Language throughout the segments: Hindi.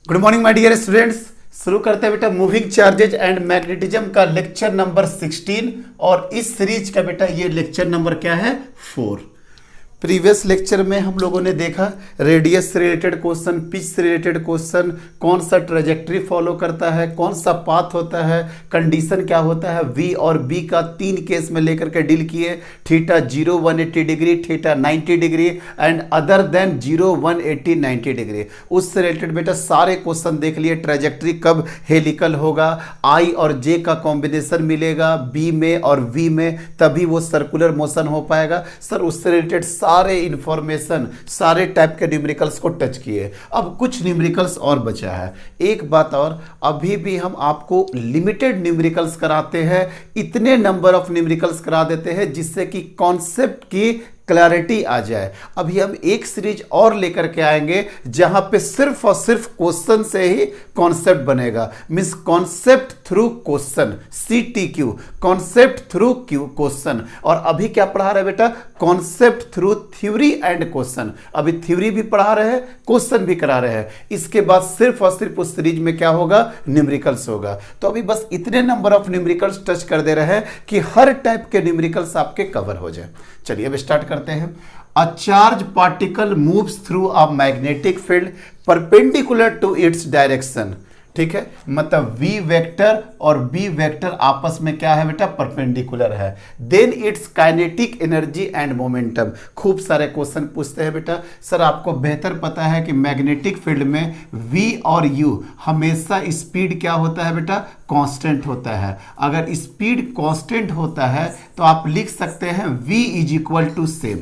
Good morning my dear students. शुरू करते हैं बेटा मूविंग चार्जेज एंड मैग्नेटिज्म का लेक्चर नंबर 16 और इस सीरीज का बेटा ये लेक्चर नंबर क्या है 4। प्रीवियस लेक्चर में हम लोगों ने देखा रेडियस से रिलेटेड क्वेश्चन, पिच से रिलेटेड क्वेश्चन, कौन सा ट्रेजेक्ट्री फॉलो करता है, कौन सा पाथ होता है, कंडीशन क्या होता है, वी और बी का 3 केस में लेकर के डील किए, theta 0 180 degree, theta 90 degree and other than 0 180 90 degree. उससे रिलेटेड बेटा सारे क्वेश्चन देख लिए। ट्रेजेक्ट्री कब हेलिकल होगा, आई और जे का कॉम्बिनेशन मिलेगा बी में और वी में, तभी वो सर्कुलर मोशन हो पाएगा। सर उससे रिलेटेड सारे इंफॉर्मेशन, सारे टाइप के न्यूमेरिकल्स को टच किए। अब कुछ न्यूमेरिकल्स और बचा है। एक बात और, अभी भी हम आपको लिमिटेड न्यूमेरिकल्स कराते हैं, इतने नंबर ऑफ न्यूमेरिकल्स करा देते हैं जिससे कि कॉन्सेप्ट की क्लैरिटी आ जाए। अभी हम एक सीरीज और लेकर के आएंगे जहां पे सिर्फ और सिर्फ क्वेश्चन से ही कॉन्सेप्ट बनेगा, means concept through question, CTQ, concept through question. और अभी क्या पढ़ा रहे बेटा, concept through theory and question. अभी थ्योरी भी पढ़ा रहे हैं, क्वेश्चन भी करा रहे हैं। इसके बाद सिर्फ और सिर्फ उस सीरीज में क्या होगा, न्यूमेरिकल्स होगा। तो अभी बस इतने नंबर ऑफ न्यूमेरिकल्स टच कर दे रहे हैं कि हर टाइप के न्यूमेरिकल्स आपके कवर हो जाए। चलिए अब स्टार्ट करते हैं। A charge particle moves through a magnetic field perpendicular to its direction. ठीक है, मतलब V वेक्टर और B वेक्टर आपस में क्या है बेटा, परपेंडिकुलर है। Then its kinetic energy and momentum. खूब सारे क्वेश्चन पूछते हैं बेटा। सर आपको बेहतर पता है कि मैग्नेटिक फील्ड में V और U हमेशा स्पीड क्या होता है बेटा, कांस्टेंट होता है। अगर स्पीड कांस्टेंट होता है तो आप लिख सकते हैं V is equal to same,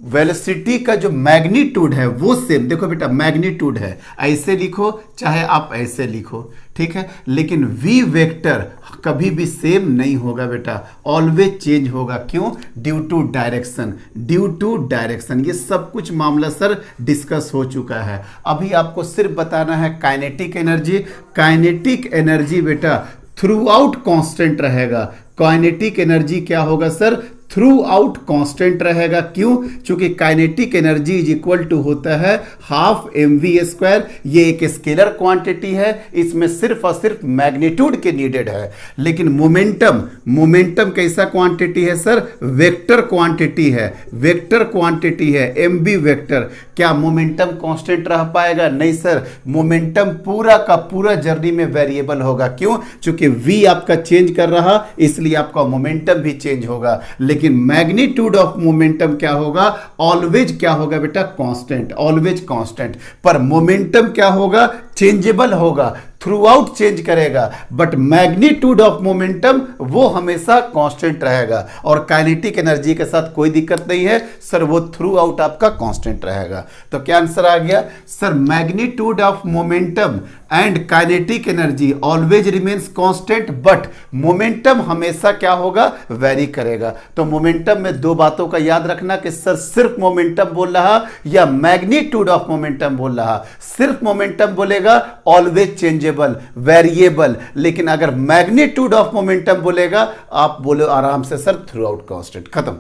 velocity का जो मैग्नीट्यूड है वो सेम। देखो बेटा मैग्नीट्यूड है, ऐसे लिखो चाहे आप ऐसे लिखो, ठीक है, लेकिन V वेक्टर कभी भी सेम नहीं होगा बेटा, ऑलवेज चेंज होगा। क्यों? Due to direction, due to direction. ये सब कुछ मामला सर डिस्कस हो चुका है। अभी आपको सिर्फ बताना है काइनेटिक एनर्जी। काइनेटिक एनर्जी बेटा थ्रू आउट कॉन्स्टेंट रहेगा। काइनेटिक एनर्जी क्या होगा सर, थ्रू आउट कांस्टेंट रहेगा। क्यों? क्योंकि kinetic energy is equal to होता है हाफ mv²। ये एक स्केलर क्वांटिटी है, इसमें सिर्फ और सिर्फ मैग्नीट्यूड के नीडेड है। लेकिन मोमेंटम, मोमेंटम कैसा क्वांटिटी है सर, वेक्टर क्वांटिटी है, वेक्टर क्वांटिटी है mv वेक्टर। क्या मोमेंटम कांस्टेंट रह पाएगा? नहीं सर, मोमेंटम पूरा का पूरा जर्नी में वेरिएबल होगा। क्यों? क्योंकि v आपका चेंज कर रहा, इसलिए आपका मोमेंटम भी चेंज होगा। लेकिन मैग्नीट्यूड ऑफ मोमेंटम क्या होगा, ऑलवेज क्या होगा बेटा, कांस्टेंट, ऑलवेज कांस्टेंट। पर मोमेंटम क्या होगा, चेंजेबल होगा, थ्रू आउट चेंज करेगा, बट मैग्नीट्यूड ऑफ मोमेंटम वो हमेशा कांस्टेंट रहेगा। और काइनेटिक एनर्जी के साथ कोई दिक्कत नहीं है सर, वो थ्रू आउट आपका कांस्टेंट रहेगा। तो क्या आंसर आ गया sir, magnitude of momentum and kinetic energy always remains constant, but momentum हमेशा क्या होगा, वेरी करेगा। तो मोमेंटम में दो बातों का याद रखना कि सर सिर्फ मोमेंटम बोल रहा या मैग्नीट्यूड ऑफ मोमेंटम बोल रहा। सिर्फ मोमेंटम बोलेगा ऑलवेज चेंजेबल, वेरिएबल, लेकिन अगर मैग्नीट्यूड ऑफ मोमेंटम बोलेगा आप बोलो आराम से सर थ्रू आउट कांस्टेंट। खत्म।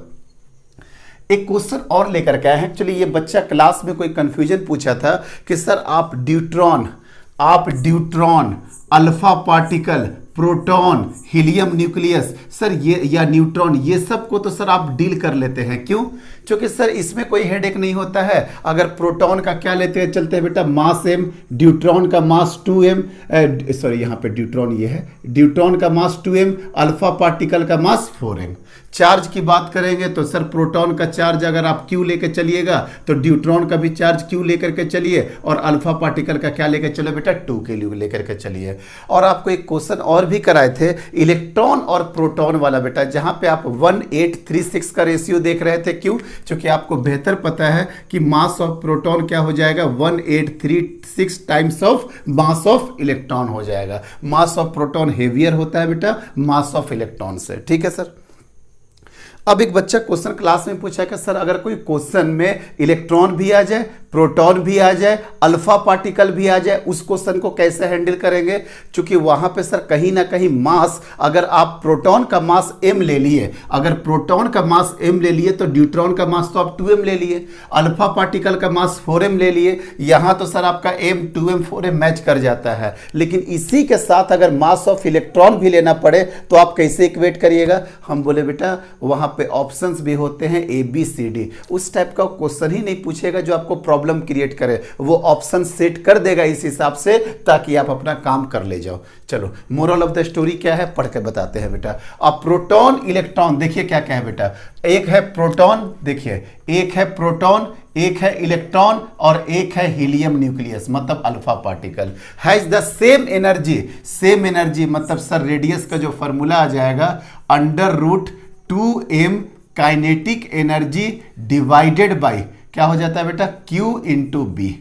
एक क्वेश्चन और लेकर के आए हैं। एक्चुअली ये बच्चा क्लास में कोई कंफ्यूजन पूछा था कि सर आप deuteron, alpha particle, proton, helium nucleus sir ये या न्यूट्रॉन, ये सब को तो सर आप डील कर लेते हैं। क्यों? क्योंकि सर इसमें कोई हेडेक नहीं होता है। अगर प्रोटॉन का क्या लेते हैं, चलते हैं बेटा मास m, ड्यूट्रॉन का मास 2m, सॉरी यहाँ पे ड्यूट्रॉन ये है, ड्यूट्रॉन का मास 2m, अल्फा पार्टिकल का मास 4m। चार्ज की बात करेंगे तो सर प्रोटॉन का चार्ज अगर आप Q लेकर चलिएगा तो ड्यूट्रॉन का भी चार्ज Q लेकर के चलिए, और अल्फा पार्टिकल का क्या लेकर चलो बेटा, 2 के लिए लेकर के चलिए। और आपको एक क्वेश्चन और भी कराए थे इलेक्ट्रॉन और प्रोटॉन वाला बेटा, जहां पे आप 1836 का रेशियो देख रहे थे। क्यों? क्योंकि आपको बेहतर पता है कि मास ऑफ प्रोटॉन क्या हो जाएगा, 1836 times of mass of electron हो जाएगा। मास ऑफ प्रोटॉन हेवियर होता है बेटा मास ऑफ इलेक्ट्रॉन से। ठीक है सर। अब एक बच्चा क्वेश्चन क्लास में पूछा कि सर अगर कोई क्वेश्चन में इलेक्ट्रॉन भी आ जाए, प्रोटॉन भी आ जाए, अल्फा पार्टिकल भी आ जाए, उस क्वेश्चन को कैसे हैंडल करेंगे? क्योंकि वहां पे सर कहीं ना कहीं मास, अगर आप प्रोटॉन का मास m ले लिए, अगर प्रोटॉन का मास m ले लिए तो न्यूट्रॉन का मास तो आप 2m ले लिए, अल्फा पार्टिकल का मास 4m ले लिए, यहां तो सर आपका m 2m 4m मैच कर जाता है। लेकिन इसी के साथ अगर मास ऑफ इलेक्ट्रॉन भी लेना पड़े तो आप कैसे इक्वेट करिएगा? हम बोले बेटा वहां पे ऑप्शंस भी होते हैं ABCD, उस टाइप का क्वेश्चन ही नहीं पूछेगा जो आपको प्रॉब्लम क्रिएट करे, वो ऑप्शन सेट कर देगा इस हिसाब से ताकि आप अपना काम कर ले जाओ। चलो मोरल ऑफ द स्टोरी क्या है पढ़ के बताते हैं बेटा। अब प्रोटॉन इलेक्ट्रॉन देखिए क्या क्या है बेटा, एक है प्रोटॉन, देखिए एक है प्रोटॉन, एक है इलेक्ट्रॉन और एक है हीलियम न्यूक्लियस मतलब alpha particle, has the same energy. Same energy मतलब सर रेडियस का जो फॉर्मूला आ जाएगा √2m kinetic energy divided by क्या हो जाता है बेटा Q इंटू बी।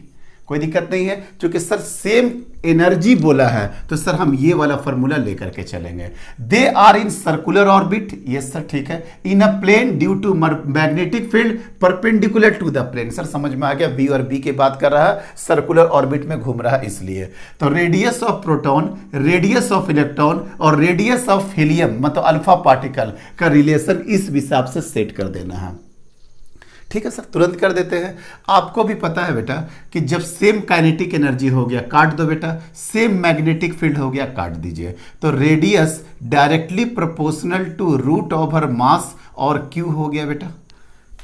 कोई दिक्कत नहीं है, क्योंकि सर सेम एनर्जी बोला है तो सर हम ये वाला फॉर्मूला लेकर के चलेंगे। They are in circular orbit, yes sir ठीक है, in a plane due to magnetic field perpendicular to the plane. Sir समझ में आ गया, बी और बी की बात कर रहा है, सर्कुलर ऑर्बिट में घूम रहा है इसलिए। तो radius of proton, radius of electron और रेडियस ऑफ हीलियम मतलब अल्फा पार्टिकल का रिलेशन इस हिसाब से सेट कर देना है। ठीक है सर, तुरंत कर देते हैं। आपको भी पता है बेटा कि जब सेम काइनेटिक एनर्जी हो गया काट दो बेटा, सेम मैग्नेटिक फील्ड हो गया काट दीजिए, तो रेडियस डायरेक्टली प्रोपोर्शनल टू √मास और Q हो गया बेटा।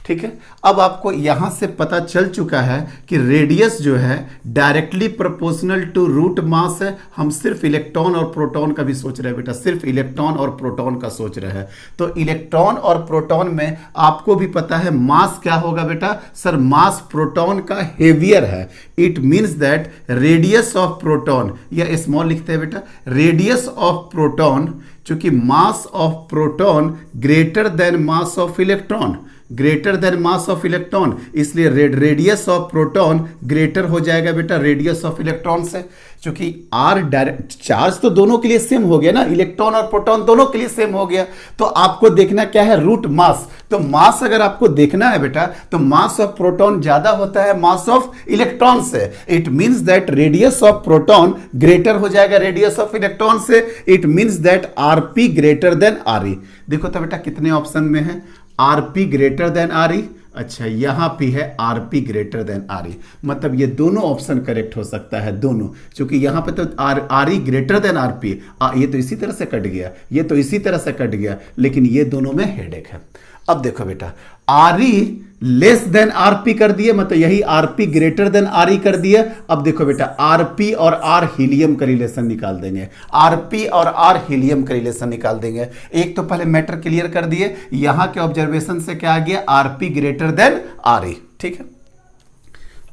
ठीक है, अब आपको यहां से पता चल चुका है कि रेडियस जो है डायरेक्टली प्रोपोर्शनल टू √मास है। हम सिर्फ इलेक्ट्रॉन और प्रोटॉन का भी सोच रहे हैं बेटा, सिर्फ इलेक्ट्रॉन और प्रोटॉन का सोच रहे हैं। तो इलेक्ट्रॉन और प्रोटॉन में आपको भी पता है मास क्या होगा बेटा, सर मास प्रोटॉन का हेवियर है। It means that radius of proton, या स्मॉल लिखते हैं बेटा, रेडियस ऑफ प्रोटॉन, चूंकि मास of proton greater then mass of electron, greater then mass of electron, इसलिए रेडियस ऑफ प्रोटॉन ग्रेटर हो जाएगा बेटा रेडियस ऑफ इलेक्ट्रॉन से। क्योंकि आर डायरेक्ट चार्ज तो दोनों के लिए सेम हो गया ना, इलेक्ट्रॉन और प्रोटॉन दोनों के लिए सेम हो गया। तो आपको देखना क्या है, रूट मास। तो मास अगर आपको देखना है बेटा तो मास ऑफ प्रोटॉन ज्यादा होता है मास ऑफ इलेक्ट्रॉन से। It means that radius of proton greater हो जाएगा रेडियस ऑफ इलेक्ट्रॉन से। It means that RP greater than RE. देखो तो बेटा कितने ऑप्शन में है, आरपी ग्रेटर देन आरई, अच्छा यहां भी है आरपी ग्रेटर देन आरई, मतलब ये दोनों ऑप्शन करेक्ट हो सकता है दोनों, क्योंकि यहां पे तो आरई ग्रेटर देन आरपी, ये तो इसी तरह से कट गया, ये तो इसी तरह से कट गया, लेकिन ये दोनों में हेडेक है। अब देखो बेटा आरई लेस देन आरपी कर दिए, मतलब यही आरपी ग्रेटर देन आरई कर दिया। अब देखो बेटा आरपी और आर हीलियम का रिलेशन निकाल देंगे, आरपी और आर हीलियम का रिलेशन निकाल देंगे। एक तो पहले मैटर क्लियर कर दिए, यहां के ऑब्जर्वेशन से क्या आ गया, आरपी ग्रेटर देन आरई। ठीक है,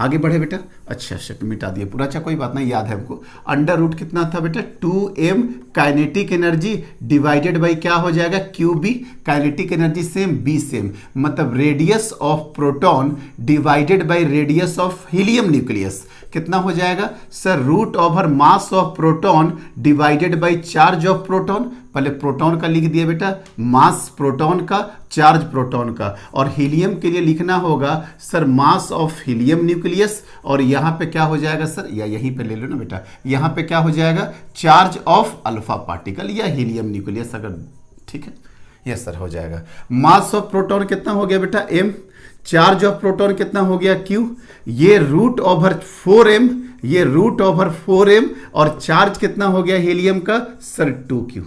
आगे बढ़े बेटा। अच्छा मिटा दिए पूरा, अच्छा कोई बात नहीं, याद है हमको। अंडर रूट कितना था बेटा, 2m kinetic energy divided by क्या हो जाएगा, QB, kinetic energy same, B same, मतलब radius of proton divided by radius of helium nucleus कितना हो जाएगा sir, √mass of proton divided by charge of proton. पहले प्रोटॉन का लिख दिया बेटा, मास प्रोटॉन का, चार्ज प्रोटॉन का, और हीलियम के लिए लिखना होगा sir mass of helium nucleus, और यहां पे क्या हो जाएगा सर, या यहीं पे ले लो ना बेटा, यहां पे क्या हो जाएगा, चार्ज ऑफ अल्फा पार्टिकल या हीलियम न्यूक्लियस अगर, ठीक है यस सर हो जाएगा। मास ऑफ प्रोटॉन कितना हो गया बेटा, m, चार्ज ऑफ प्रोटॉन कितना हो गया, Q, ये √4m, ये √4m, और चार्ज कितना हो गया हीलियम का सर 2Q,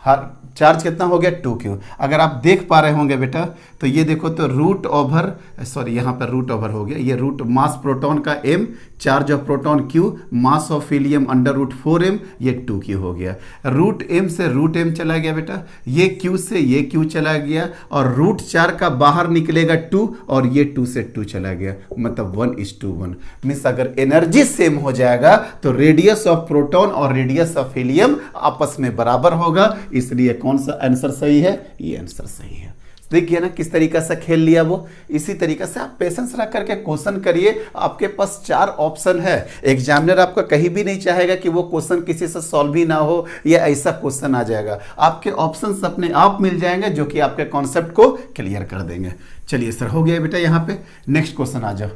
हर चार्ज कितना हो गया 2Q। अगर आप देख पा रहे होंगे बेटा तो ये देखो तो यहाँ पर √ओवर हो गया, ये रूट मास प्रोटॉन का m, charge of proton Q, mass of helium √4m, ये 2Q हो गया। √m से √m चला गया बेटा, ये Q से ये Q चला गया, और √4 का बाहर निकलेगा 2, और ये 2 से 2 चला गया, मतलब 1:1। मीन्स अगर एनर्जी सेम हो जाएगा तो रेडियस ऑफ प्रोटॉन और रेडियस ऑफ हीलियम आपस में बराबर होगा, इसलिए कौन सा आंसर सही है, ये आंसर सही है। देखिए ना किस तरीका से खेल लिया वो। इसी तरीके से आप पेशेंस रख करके क्वेश्चन करिए, आपके पास 4 ऑप्शन है। एग्जामिनर आपका कहीं भी नहीं चाहेगा कि वो क्वेश्चन किसी से सॉल्व ही ना हो या ऐसा क्वेश्चन आ जाएगा, आपके ऑप्शंस अपने आप मिल जाएंगे जो कि आपके कॉन्सेप्ट को क्लियर कर देंगे। चलिए सर हो गया बेटा, यहाँ पे नेक्स्ट क्वेश्चन आ जाओ।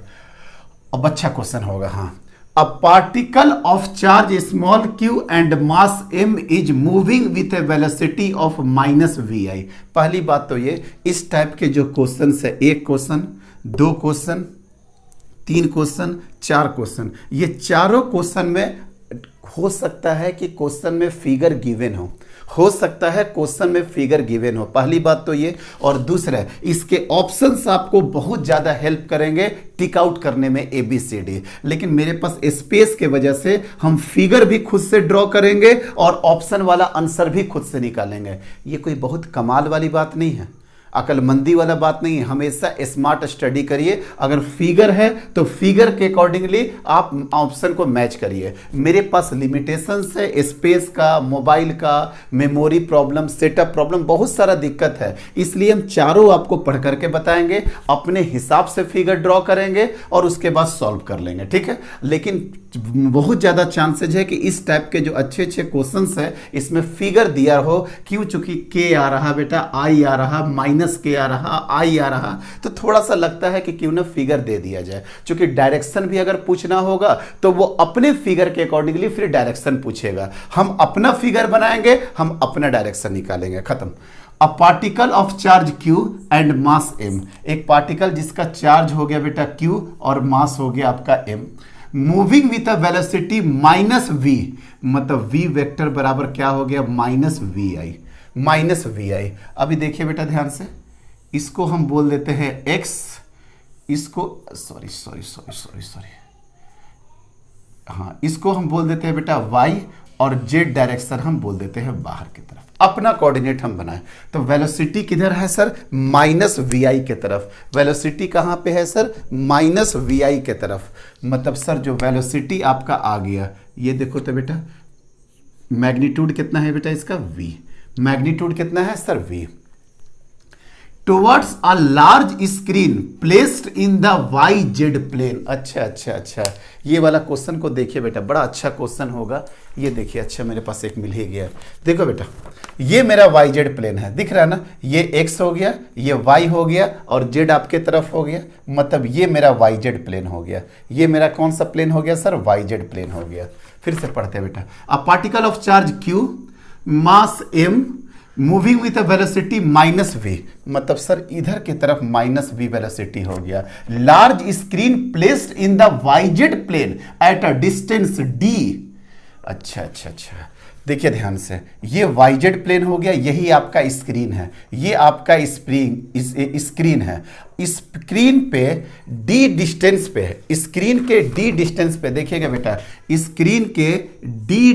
अब अच्छा क्वेश्चन होगा। हाँ, अ particle of charge small q and mass m is moving with A velocity of -vi। पहली बात तो ये, इस टाइप के जो क्वेश्चन है, एक क्वेश्चन, दो क्वेश्चन, तीन क्वेश्चन, चार क्वेश्चन, ये चारों क्वेश्चन में हो सकता है कि क्वेश्चन में फिगर गिवन हो सकता है क्वेश्चन में फिगर गिवन हो। पहली बात तो ये, और दूसरा इसके ऑप्शंस आपको बहुत ज़्यादा हेल्प करेंगे टिक आउट करने में ABCD। लेकिन मेरे पास स्पेस के वजह से हम फिगर भी खुद से ड्रॉ करेंगे और ऑप्शन वाला आंसर भी खुद से निकालेंगे। ये कोई बहुत कमाल वाली बात नहीं है, अकलमंदी वाला बात नहीं है। हमेशा स्मार्ट स्टडी करिए। अगर फिगर है तो फिगर के अकॉर्डिंगली आप ऑप्शन को मैच करिए। मेरे पास लिमिटेशंस है, स्पेस का, मोबाइल का, मेमोरी प्रॉब्लम, सेटअप प्रॉब्लम, बहुत सारा दिक्कत है। इसलिए हम चारों आपको पढ़ करके बताएंगे, अपने हिसाब से फिगर ड्रॉ करेंगे और उसके बाद सॉल्व कर लेंगे, ठीक है। लेकिन बहुत ज़्यादा चांसेज है कि इस टाइप के जो अच्छे अच्छे क्वेश्चंस है इसमें फिगर दिया हो। क्यों? चूंकि के आ रहा बेटा, आई आ रहा, माइनस के आ रहा, आई आ रहा, तो थोड़ा सा लगता है कि क्यों ना फिगर दे दिया जाए। चूंकि डायरेक्शन भी अगर पूछना होगा तो वो अपने फिगर के अकॉर्डिंगली फिर डायरेक्शन पूछेगा। हम अपना फिगर बनाएंगे, हम अपना डायरेक्शन निकालेंगे, खत्म। अ particle of charge Q and mass M, एक पार्टिकल जिसका चार्ज हो गया बेटा Q और मास हो गया आपका M, moving with a velocity -v, मतलब v वेक्टर बराबर क्या हो गया? -vi। अभी देखिए बेटा ध्यान से, इसको हम बोल देते हैं x, इसको सॉरी हाँ, इसको हम बोल देते हैं बेटा y, और z डायरेक्शन हम बोल देते हैं बाहर की तरफ। अपना कोऑर्डिनेट हम बनाए तो वेलोसिटी किधर है सर? -vi के तरफ। वेलोसिटी कहाँ पे है सर? -vi के तरफ। मतलब सर जो वेलोसिटी आपका आ गया, ये देखो तो बेटा मैग्नीट्यूड कितना है बेटा इसका? v। मैग्नीट्यूड कितना है sir? v। Towards a large screen placed in the YZ plane. अच्छा, ये वाला क्वेश्चन को देखिए बेटा, बड़ा अच्छा क्वेश्चन होगा। ये देखिए, अच्छा मेरे पास एक मिल ही गया। देखो बेटा, ये मेरा YZ प्लेन है, दिख रहा है ना? ये X हो गया, ये Y हो गया, और Z आपके तरफ हो गया। मतलब ये मेरा YZ प्लेन हो गया। ये मेरा कौन सा प्लेन हो गया सर? YZ प्लेन हो गया। फिर से पढ़ते हैं बेटा, a particle of charge Q, mass M, moving with a velocity -v, मतलब सर इधर की तरफ -v वेलोसिटी हो गया। Large screen placed in the YZ plane at a distance d। अच्छा, देखिए ध्यान से, ये YZ प्लेन हो गया, यही आपका स्क्रीन है, ये आपका स्क्रीन है। स्क्रीन पे d डिस्टेंस पे है, स्क्रीन के d डिस्टेंस पे देखिएगा बेटा, स्क्रीन के d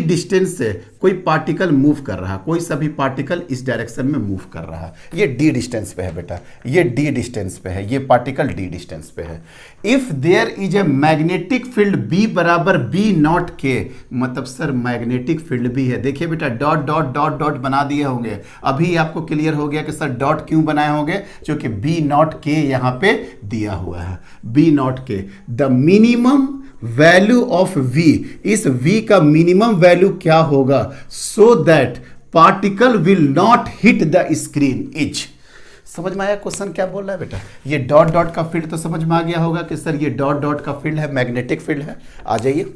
डिस्टेंस से कोई पार्टिकल मूव कर रहा है, कोई सा भी पार्टिकल इस डायरेक्शन में मूव कर रहा है। ये d डिस्टेंस पे है बेटा, ये d डिस्टेंस पे है, ये पार्टिकल d डिस्टेंस पे है। If there is a magnetic field B बराबर B0 K, मतलब सर मैग्नेटिक फील्ड भी है। देखिए बेटा, डॉट डॉट डॉट डॉट बना दिए होंगे। अभी आपको क्लियर हो गया कि सर डॉट क्यों बनाए होंगे, क्योंकि B0 K यहां पे दिया हुआ है। B0 K, the minimum value of V, इस V का मिनिमम वैल्यू क्या होगा? So that particle will not hit the screen is. समझ में आया क्वेश्चन क्या बोल रहा है बेटा? ये डॉट डॉट का फील्ड तो समझ में आ गया होगा कि सर ये डॉट डॉट का फील्ड है, मैग्नेटिक फील्ड है। आ जाइए,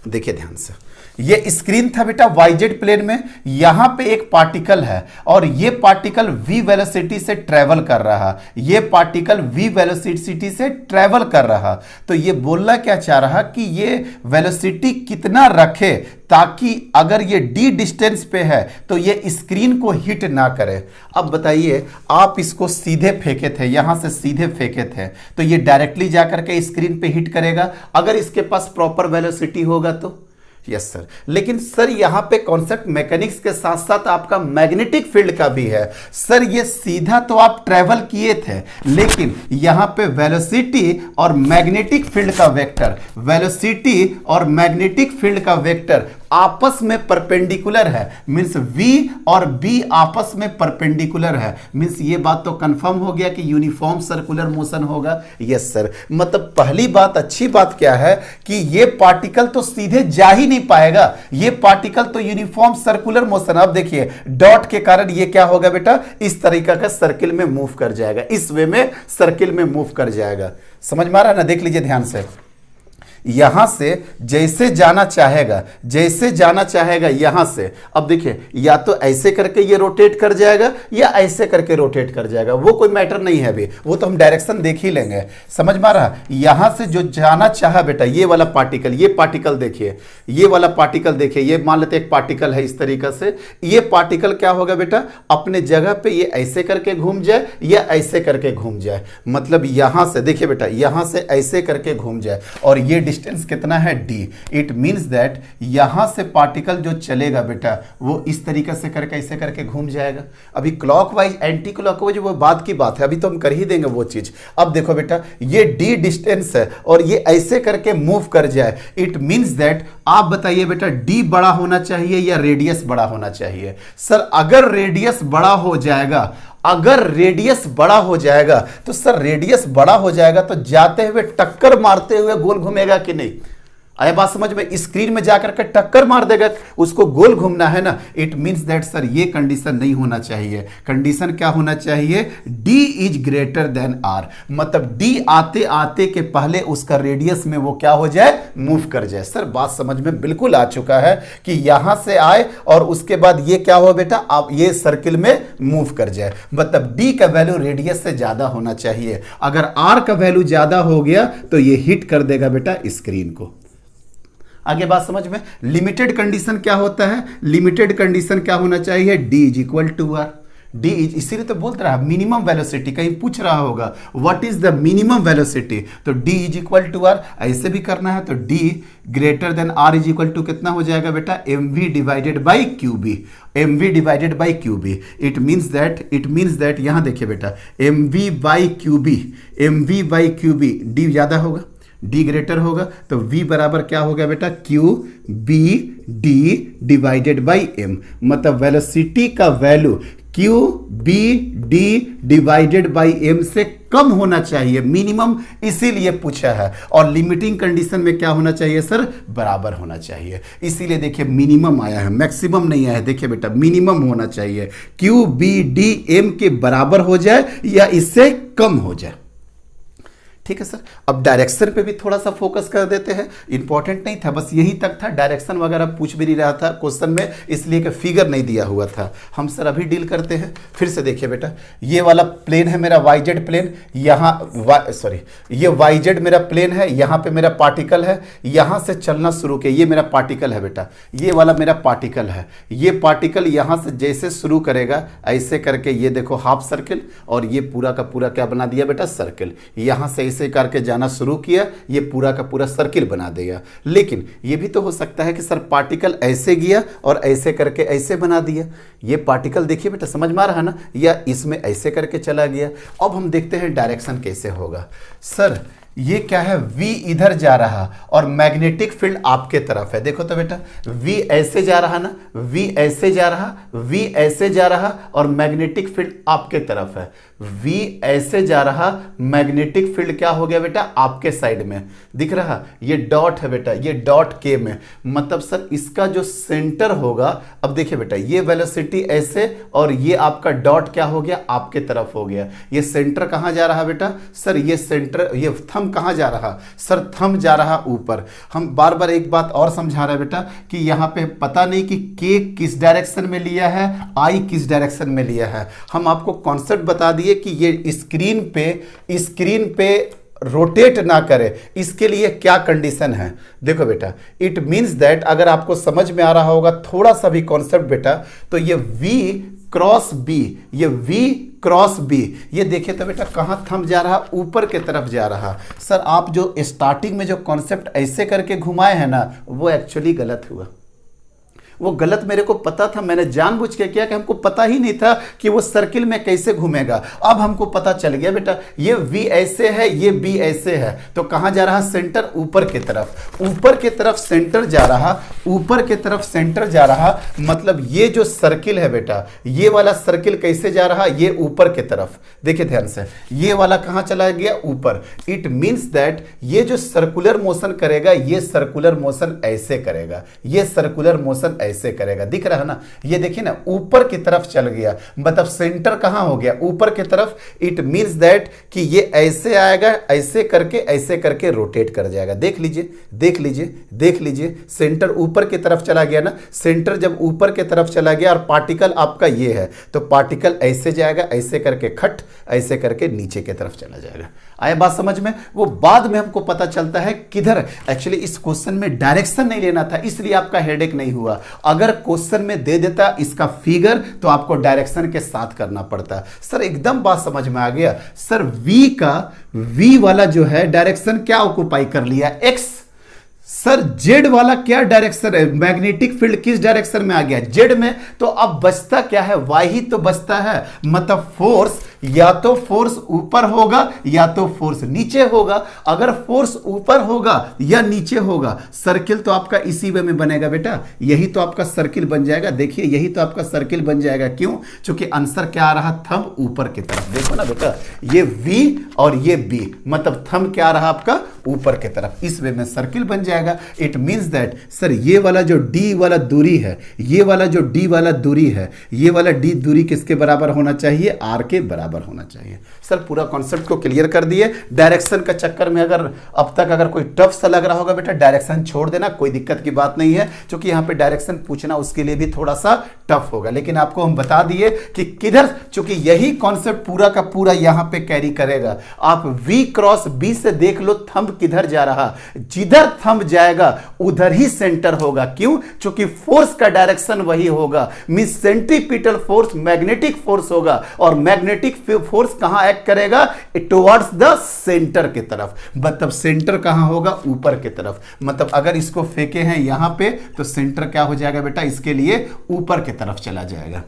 देखिए ध्यान से, ये स्क्रीन था बेटा YZ प्लेन में, यहां पे एक पार्टिकल है और ये पार्टिकल v वेलोसिटी से ट्रेवल कर रहा, ये पार्टिकल v वेलोसिटी से ट्रेवल कर रहा। तो ये बोलना क्या चाह रहा कि ये वेलोसिटी कितना रखे ताकि अगर ये d डिस्टेंस पे है तो ये स्क्रीन को हिट ना करे। अब बताइए, आप इसको सीधे फेंके थे, यहां से सीधे फेंके थे, तो ये डायरेक्टली जाकर के स्क्रीन पे हिट करेगा अगर इसके पास प्रॉपर वेलोसिटी होगा तो। यस सर, लेकिन सर यहां पे कॉन्सेप्ट मैकेनिक्स के साथ साथ आपका मैग्नेटिक फील्ड का भी है। सर ये सीधा तो आप ट्रेवल किए थे, लेकिन यहां पे वेलोसिटी और मैग्नेटिक फील्ड का वेक्टर, वेलोसिटी और मैग्नेटिक फील्ड का वेक्टर आपस में परपेंडिकुलर है, मींस V और B आपस में परपेंडिकुलर है, मींस ये बात तो कंफर्म हो गया कि यूनिफॉर्म सर्कुलर मोशन होगा। यस सर, मतलब पहली बात, अच्छी बात क्या है कि ये पार्टिकल तो सीधे जा ही नहीं पाएगा, ये पार्टिकल तो यूनिफॉर्म सर्कुलर मोशन। अब देखिए डॉट के कारण ये क्या होगा बेटा, इस तरीका का सर्किल में मूव कर जाएगा, इस वे में सर्किल में मूव कर जाएगा। समझ में आ रहा है ना? देख लीजिए ध्यान से, यहां से जैसे जाना चाहेगा, जैसे जाना चाहेगा यहां से, अब देखिए या तो ऐसे करके ये रोटेट कर जाएगा या ऐसे करके रोटेट कर जाएगा, वो कोई मैटर नहीं है अभी, वो तो हम डायरेक्शन देख ही लेंगे। समझ में आ रहा? यहां से जो जाना चाहा बेटा, ये वाला पार्टिकल, ये पार्टिकल देखिए, ये वाला पार्टिकल देखिए, ये मान लेते एक पार्टिकल है इस तरीके से, ये पार्टिकल क्या होगा बेटा, अपने जगह पे ये ऐसे करके घूम जाए या ऐसे करके घूम जाए, मतलब यहां से देखिए बेटा, यहां से ऐसे करके घूम जाए, और ये डिस्टेंस कितना है d। इट मींस दैट यहां से पार्टिकल जो चलेगा बेटा वो इस तरीके से करके ऐसे करके घूम जाएगा। अभी क्लॉकवाइज एंटी क्लॉकवाइज वो बात की बात है, अभी तो हम कर ही देंगे वो चीज। अब देखो बेटा ये d डिस्टेंस है और ये ऐसे करके मूव कर जाए, इट मींस दैट आप बताइए बेटा d बड़ा होना चाहिए या रेडियस बड़ा होना चाहिए? सर अगर रेडियस बड़ा हो जाएगा, अगर रेडियस बड़ा हो जाएगा तो सर रेडियस बड़ा हो जाएगा तो जाते हुए टक्कर मारते हुए गोल घूमेगा कि नहीं? आया बात समझ में? स्क्रीन में जाकर के टक्कर मार देगा, उसको गोल घूमना है ना। इट मींस दैट सर ये कंडीशन नहीं होना चाहिए। कंडीशन क्या होना चाहिए? d is greater than r, मतलब d आते आते के पहले उसका रेडियस में वो क्या हो जाए, मूव कर जाए। सर बात समझ में बिल्कुल आ चुका है कि यहां से आए और उसके बाद ये क्या हो बेटा, आप ये सर्किल में मूव कर जाए, मतलब d का वैल्यू रेडियस से ज्यादा होना चाहिए। अगर r का वैल्यू ज्यादा हो गया तो ये हिट कर देगा बेटा स्क्रीन को। आगे बात समझ में? लिमिटेड कंडीशन क्या होता है? लिमिटेड कंडीशन क्या होना चाहिए? d is equal to r. d is, इसीलिए तो बोलता रहा मिनिमम वेलोसिटी, कहीं पूछ रहा होगा what is the minimum velocity, तो d is equal to r. ऐसे भी करना है तो d greater than r is equal to कितना हो जाएगा बेटा, mv divided by qb, mv divided by qb। It means that यहां देखिए बेटा mv by qb, mv by qb, d ज्यादा होगा, d ग्रेटर होगा, तो v बराबर क्या होगा बेटा, q b d divided by m, मतलब वेलोसिटी का value q b d divided by m से कम होना चाहिए, मिनिमम इसीलिए पूछा है। और लिमिटिंग कंडीशन में क्या होना चाहिए सर, बराबर होना चाहिए। इसीलिए देखिए मिनिमम आया है, मैक्सिमम नहीं आया है। देखिए बेटा मिनिमम होना चाहिए, q b d m के बराबर हो जाए या इससे कम हो जाए। ठीक है सर। अब डायरेक्शन पे भी थोड़ा सा फोकस कर देते हैं, इंपॉर्टेंट नहीं था, बस यही तक था, डायरेक्शन वगैरह पूछ भी नहीं रहा था क्वेश्चन में, इसलिए कि फिगर नहीं दिया हुआ था। हम सर अभी डील करते हैं। फिर से देखिए बेटा, ये वाला प्लेन है मेरा वाईजेड प्लेन, यहाँ ये वाईजेड मेरा प्लेन है, यहाँ पे मेरा पार्टिकल है, यहाँ से चलना शुरू किया, ये मेरा पार्टिकल है बेटा, ये वाला मेरा पार्टिकल है। ये पार्टिकल यहाँ से जैसे शुरू करेगा ऐसे करके, ये देखो हाफ सर्किल, और ये पूरा का पूरा क्या बना दिया बेटा, सर्किल। यहाँ से ऐसे करके जाना शुरू किया, ये पूरा का पूरा सर्किल बना देगा। लेकिन ये भी तो हो सकता है कि सर पार्टिकल ऐसे गया और ऐसे करके ऐसे बना दिया। ये पार्टिकल देखिए बेटा, समझ में आ रहा है ना, या इसमें ऐसे करके चला गया। अब हम देखते हैं डायरेक्शन कैसे होगा। सर ये क्या है, V इधर जा रहा और मैग्नेटिक फील्ड आपके तरफ है। देखो तो बेटा V ऐसे जा रहा ना, V ऐसे जा रहा, V ऐसे जा रहा और मैग्नेटिक फील्ड आपके तरफ है। V ऐसे जा रहा, मैग्नेटिक फील्ड क्या हो गया बेटा, आपके साइड में दिख रहा। ये डॉट है बेटा, ये डॉट K में, मतलब सर इसका जो सेंटर होगा, अब देखिए बेटा ये वेलोसिटी ऐसे और ये आपका डॉट क्या हो गया, आपके तरफ हो गया। ये सेंटर कहाँ जा रहा बेटा, सर ये सेंटर, ये थंब कहां जा रहा, सर थंब जा रहा ऊपर। हम बार बार एक बात और समझा रहे हैं बेटा कि यहां पे पता नहीं कि K किस डायरेक्शन में लिया है, I किस डायरेक्शन में लिया है। हम आपको कॉन्सेप्ट बता दिए कि ये स्क्रीन पे रोटेट ना करे, इसके लिए क्या कंडीशन है। देखो बेटा इट मींस दैट, अगर आपको समझ में आ रहा होगा थोड़ा सा भी कॉन्सेप्ट बेटा, तो ये V क्रॉस B, ये V क्रॉस B, ये देखिए तो बेटा कहाँ थंब जा रहा, ऊपर के तरफ जा रहा। सर आप जो स्टार्टिंग में जो कॉन्सेप्ट ऐसे करके घुमाए हैं ना, वो एक्चुअली गलत हुआ। वो गलत मेरे को पता था, मैंने जानबूझ के किया कि हमको पता ही नहीं था कि वो सर्किल में कैसे घूमेगा। अब हमको पता चल गया बेटा ये V ऐसे है, ये B ऐसे है, तो कहां जा रहा सेंटर? ऊपर की तरफ। ऊपर की तरफ सेंटर जा रहा, ऊपर की तरफ सेंटर जा रहा, मतलब ये जो सर्किल है बेटा, ये वाला सर्किल कैसे जा रहा? ये ऊपर की तरफ। देखिए ध्यान से, ये वाला कहां चला गया? ऊपर। इट मींस दैट ये जो सर्कुलर मोशन करेगा, ये सर्कुलर मोशन ऐसे करेगा, ये सर्कुलर मोशन ऐसे करेगा। दिख रहा है ना? ये देखिए ना, ऊपर की तरफ चल गया, मतलब सेंटर कहां हो गया? ऊपर की तरफ। इट मींस दैट कि ये ऐसे आएगा, ऐसे करके रोटेट कर जाएगा। देख लीजिए, देख लीजिए, देख लीजिए, सेंटर ऊपर की तरफ चला गया ना। सेंटर जब ऊपर की तरफ चला गया और पार्टिकल आपका ये है, तो पार्टिकल ऐसे जाएगा, ऐसे करके खट, ऐसे करके नीचे की तरफ चला जाएगा। आया बात समझ में? वो बाद में हमको पता चलता है किधर। एक्चुअली इस क्वेश्चन में डायरेक्शन नहीं लेना था, इसलिए आपका हेडेक नहीं हुआ। अगर क्वेश्चन में दे देता इसका फिगर, तो आपको डायरेक्शन के साथ करना पड़ता। सर एकदम बात समझ में आ गया। सर V वाला जो है डायरेक्शन क्या ऑक्युपाई कर लिया? X। सर जेड वाला क्या डायरेक्शन है? मैग्नेटिक फील्ड किस डायरेक्शन में आ गया? जेड में। तो अब बचता क्या है? वाई ही तो बचता है। मतलब फोर्स, या तो फोर्स ऊपर होगा या तो फोर्स नीचे होगा। अगर फोर्स ऊपर होगा या नीचे होगा, सर्किल तो आपका इसी वे में बनेगा बेटा। यही तो आपका सर्किल बन जाएगा। देखिए यही तो आपका सर्किल बन जाएगा। क्यों? क्योंकि आंसर क्या आ रहा? थंब ऊपर की तरफ। देखो ना बेटा, ये V और ये B, मतलब थंब क्या आ रहा आपका? ऊपर की तरफ। इस वे में सर्किल बन जाएगा। इट मींस दैट सर ये वाला जो D वाला दूरी है, ये वाला जो D वाला दूरी है, ये वाला D दूरी किसके बराबर होना चाहिए? R के बराबर होना चाहिए। सर पूरा कॉन्सेप्ट को क्लियर कर दिए। डायरेक्शन का चक्कर में अगर अब तक अगर कोई टफ सा लग रहा होगा बेटा, डायरेक्शन छोड़ देना, कोई दिक्कत की बात नहीं है, क्योंकि यहां पे डायरेक्शन पूछना उसके लिए भी थोड़ा सा टफ होगा। लेकिन आपको हम बता दिए कि किधर, क्योंकि यही कॉन्सेप्ट पूरा का पूरा यहां पे कैरी करेगा। आप V क्रॉस B से देख लो थंब किधर जा रहा, जिधर थंब जाएगा उधर ही सेंटर होगा। क्यों? क्योंकि फोर्स का डायरेक्शन वही होगा। Means centripetal force magnetic force होगा, और मैग्नेटिक फोर्स कहां एक्ट करेगा? टुवर्ड्स द सेंटर की तरफ। मतलब सेंटर कहां होगा? ऊपर की तरफ। मतलब अगर इसको फेंके हैं यहां पे, तो सेंटर क्या हो जाएगा बेटा? इसके लिए ऊपर की तरफ चला जाएगा।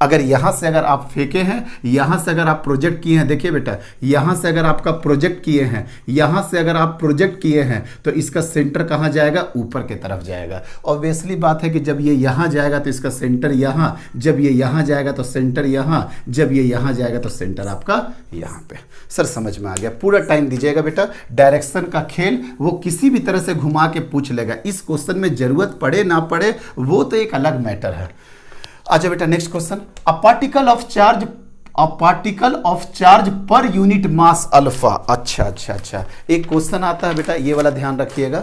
अगर यहां से अगर आप फेंके हैं, यहां से अगर आप प्रोजेक्ट किए हैं, देखिए बेटा यहां से अगर आपका प्रोजेक्ट किए हैं, यहां से अगर आप प्रोजेक्ट किए हैं, तो इसका सेंटर कहां जाएगा? ऊपर की तरफ जाएगा। ऑब्वियसली बात है कि जब ये यहां जाएगा तो इसका सेंटर यहां, जब ये यहां जाएगा तो सेंटर यहां, जब ये यहां जाएगा तो सेंटर आपका यहां पे। सर समझ में आ गया? पूरा टाइम दीजिएगा बेटा। डायरेक्शन का खेल वो किसी भी तरह से घुमा के पूछ लेगा। इस क्वेश्चन में जरूरत पड़े ना पड़े वो तो एक अलग मैटर है। अच्छा बेटा next question, a particle of charge पर यूनिट मास अल्फा। अच्छा एक क्वेश्चन आता है बेटा, ये वाला ध्यान रखिएगा।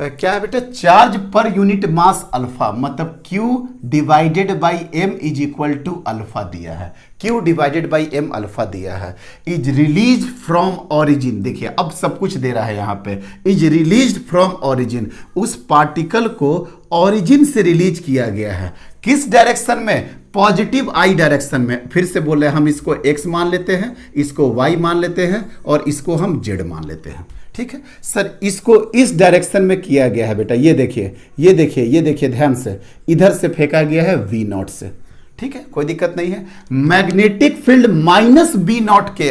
क्या है बेटा? चार्ज पर यूनिट मास अल्फा, मतलब Q divided by M is equal to alpha दिया है। Q divided by M alpha दिया है। इज रिलीज फ्रॉम ऑरिजिन, देखिए अब सब कुछ दे रहा है यहाँ पे। इज रिलीज फ्रॉम ऑरिजिन, उस पार्टिकल को ऑरिजिन से रिलीज किया गया है। किस डायरेक्शन में? पॉजिटिव I डायरेक्शन में। फिर से बोल रहे हैं, हम इसको X मान लेते हैं, इसको Y मान लेते हैं, और इसको हम Z मान लेते हैं। ठीक है सर, इसको इस डायरेक्शन में किया गया है बेटा। ये देखिए, ये देखिए, ये देखिए ध्यान से, इधर से फेंका गया है V0 से। ठीक है, कोई दिक्कत नहीं है। मैग्नेटिक फील्ड -B0 के,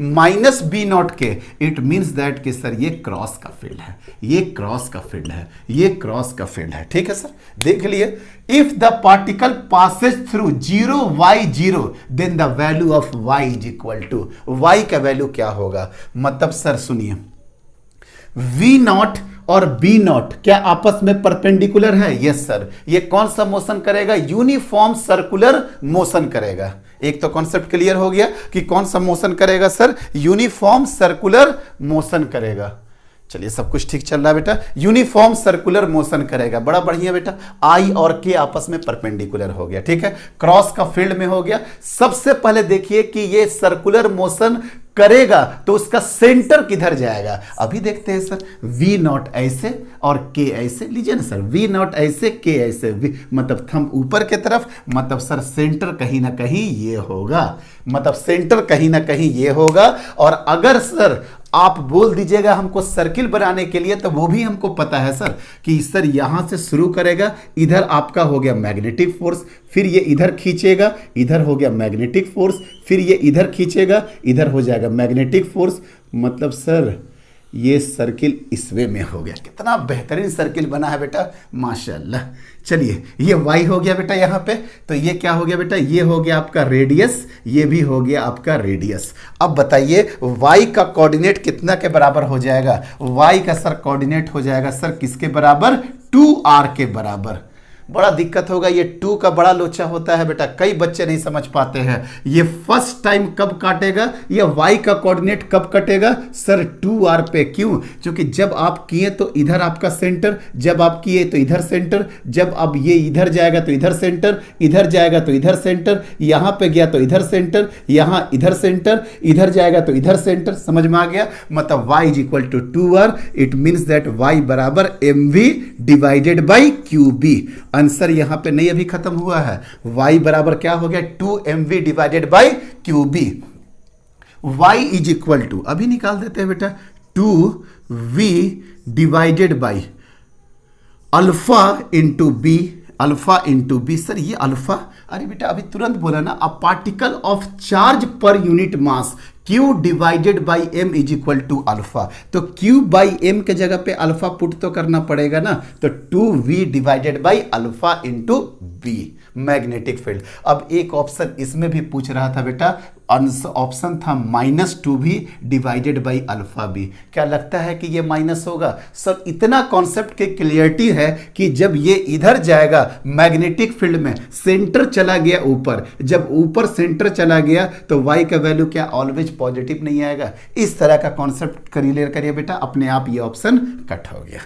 -B0 के, इट मींस दैट कि सर ये क्रॉस का फील्ड है, ये क्रॉस का फील्ड है, ये क्रॉस का फील्ड है। ठीक है सर, देख लिए। If the particle passes through 0 y 0, then the value of y is equal to, y का वैल्यू क्या होगा? मतलब सर सुनिए, V0 और B0 क्या आपस में परपेंडिकुलर है? Yes sir. ये कौन सा मोशन करेगा? यूनिफॉर्म सर्कुलर मोशन करेगा। एक तो कॉन्सेप्ट क्लियर हो गया कि कौन सा मोशन करेगा सर? यूनिफॉर्म सर्कुलर मोशन करेगा। चलिए सब कुछ ठीक चल रहा है बेटा। यूनिफॉर्म सर्कुलर मोशन करेगा, बड़ा बढ़िया बेटा। I और K आपस में परपेंडिकुलर हो गया। ठीक है, क्रॉस का फील्ड में हो गया। सबसे पहले देखिए कि ये सर्कुलर मोशन करेगा तो उसका सेंटर किधर जाएगा? अभी देखते हैं सर। V0 ऐसे और K ऐसे, लीजिए ना सर, V0 ऐसे, K ऐसे, मतलब थंब ऊपर के तरफ, मतलब सर सेंटर कहीं ना कहीं ये होगा, मतलब सेंटर कहीं ना कहीं ये होगा। और अगर सर आप बोल दीजिएगा हमको सर्किल बनाने के लिए, तो वो भी हमको पता है सर कि सर यहां से शुरू करेगा, इधर आपका हो गया मैग्नेटिक फोर्स, फिर ये इधर खींचेगा, इधर हो गया मैग्नेटिक फोर्स, फिर ये इधर खींचेगा, इधर हो जाएगा मैग्नेटिक फोर्स। मतलब सर ये सर्किल इस वे में हो गया। कितना बेहतरीन सर्किल बना है बेटा, माशाल्लाह। चलिए ये वाई हो गया बेटा यहाँ पे, तो ये क्या हो गया बेटा, ये हो गया आपका रेडियस, ये भी हो गया आपका रेडियस। अब बताइए वाई का कोऑर्डिनेट कितना के बराबर हो जाएगा? वाई का सर कोऑर्डिनेट हो जाएगा सर किसके बराबर? 2r के बराबर। बड़ा दिक्कत होगा, ये 2 का बड़ा लोचा होता है बेटा, कई बच्चे नहीं समझ पाते हैं। ये फर्स्ट टाइम कब काटेगा, ये y का कोऑर्डिनेट कब कटेगा सर? 2r पे। क्यों? क्योंकि जब आप किए तो इधर आपका सेंटर, जब आप किए तो इधर सेंटर, जब अब ये इधर जाएगा तो इधर सेंटर, इधर जाएगा तो इधर सेंटर, यहां पे गया तो इधर सेंटर, यहां इधर सेंटर, इधर जाएगा तो इधर सेंटर। समझ में आ गया? मतलब y is equal to 2r, it means that y बराबर mv divided by qb। Answer यहां पे नहीं अभी खत्म हुआ है, y बराबर क्या हो गया? 2mv divided by qb। y is equal to, अभी निकाल देते हैं बेटा, 2v divided by alpha into B, alpha into B. Sir ये अल्फा, अरे बेटा अभी तुरंत बोला ना, अ पार्टिकल ऑफ चार्ज पर unit mass Q divided by m is equal to alpha. तो Q बाई m के जगह पे अल्फा पुट तो करना पड़ेगा ना, तो 2v divided by alpha into b, magnetic field. अब एक ऑप्शन इसमें भी पूछ रहा था बेटा, ऑप्शन था -2v divided by alpha B. क्या लगता है कि ये माइनस होगा? सर इतना कॉन्सेप्ट की क्लियरिटी है कि जब ये इधर जाएगा मैग्नेटिक फील्ड में, सेंटर चला गया ऊपर, जब ऊपर सेंटर चला गया तो y का वैल्यू क्या ऑलवेज पॉजिटिव नहीं आएगा। इस तरह का कॉन्सेप्ट क्लियर करिए बेटा, अपने आप ये ऑप्शन कट हो गया।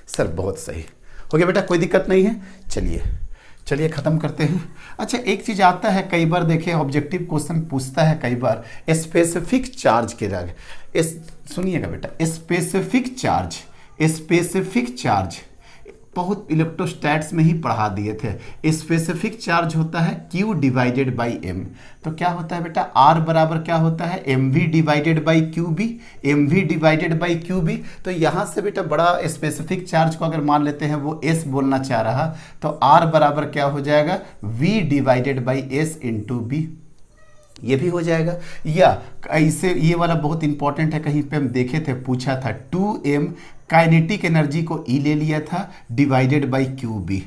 सर बहुत सही हो गया बेटा, कोई दिक्कत नहीं है। चलिए खत्म करते हैं। अच्छा एक चीज आता है कई बार, देखिए ऑब्जेक्टिव क्वेश्चन पूछता है कई बार, स्पेसिफिक चार्ज के रग, सुनिएगा बेटा, स्पेसिफिक चार्ज बहुत इलेक्ट्रोस्टैट्स में ही पढ़ा दिए थे। स्पेसिफिक चार्ज होता है Q डिवाइडेड बाई m। तो क्या होता है बेटा, R बराबर क्या होता है? mv divided by QB, mv divided by QB। तो यहां से बेटा बड़ा स्पेसिफिक चार्ज को अगर मान लेते हैं वो S बोलना चाह रहा, तो R बराबर क्या हो जाएगा? v divided by S into B. ये भी हो जाएगा। या ऐसे ये वाला बहुत इंपॉर्टेंट है, कहीं पे हम देखे थे, पूछा था 2m काइनेटिक एनर्जी को E ले लिया था divided by QB,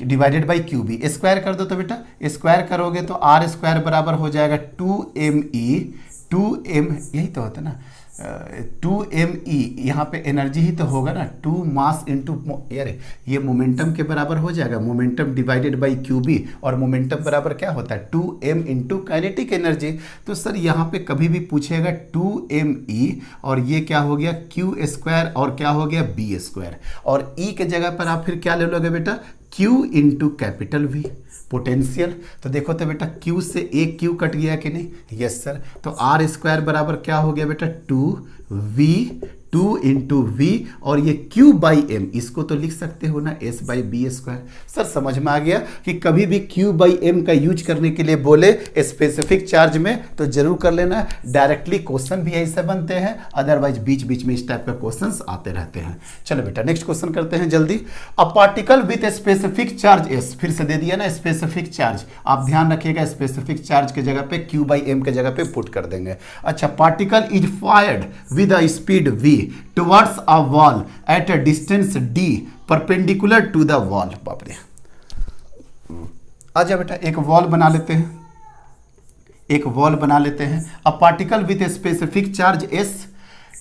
divided by QB। Square कर दो तो बेटा, स्क्वायर करोगे तो R स्क्वायर बराबर हो जाएगा 2me, 2m यही तो होता ना, 2me यहाँ पे एनर्जी ही तो होगा ना, 2 मास इंटू, यार ये मोमेंटम के बराबर हो जाएगा, मोमेंटम डिवाइडेड बाई QB, और मोमेंटम बराबर क्या होता है? 2m into kinetic energy. तो सर यहाँ पे कभी भी पूछेगा 2me, और ये क्या हो गया? Q स्क्वायर, और क्या हो गया? B स्क्वायर, और E के जगह पर आप फिर क्या ले लोगे बेटा? Q into capital V, potential. तो देखो तो बेटा Q से एक Q कट गया कि नहीं? Yes sir. तो R स्क्वायर बराबर क्या हो गया बेटा? 2v, 2 इंटू वी, और ये Q बाई m, इसको तो लिख सकते हो ना S by B square. Sir समझ में आ गया कि कभी भी Q बाई m का यूज करने के लिए बोले स्पेसिफिक चार्ज में तो जरूर कर लेना। डायरेक्टली क्वेश्चन भी ऐसे बनते हैं, अदरवाइज बीच बीच में इस टाइप का क्वेश्चंस आते रहते हैं। चलो बेटा नेक्स्ट क्वेश्चन करते हैं जल्दी। A particle with specific charge S, फिर से दे दिया ना स्पेसिफिक चार्ज, आप ध्यान रखिएगा स्पेसिफिक चार्ज के जगह पे Q बाई m के जगह पे पुट कर देंगे। अच्छा, particle is fired with a speed v towards a wall at a distance d perpendicular to the wall। बाप रे, आजा बेटा एक वॉल बना लेते हैं, एक वॉल बना लेते हैं। A particle with specific charge S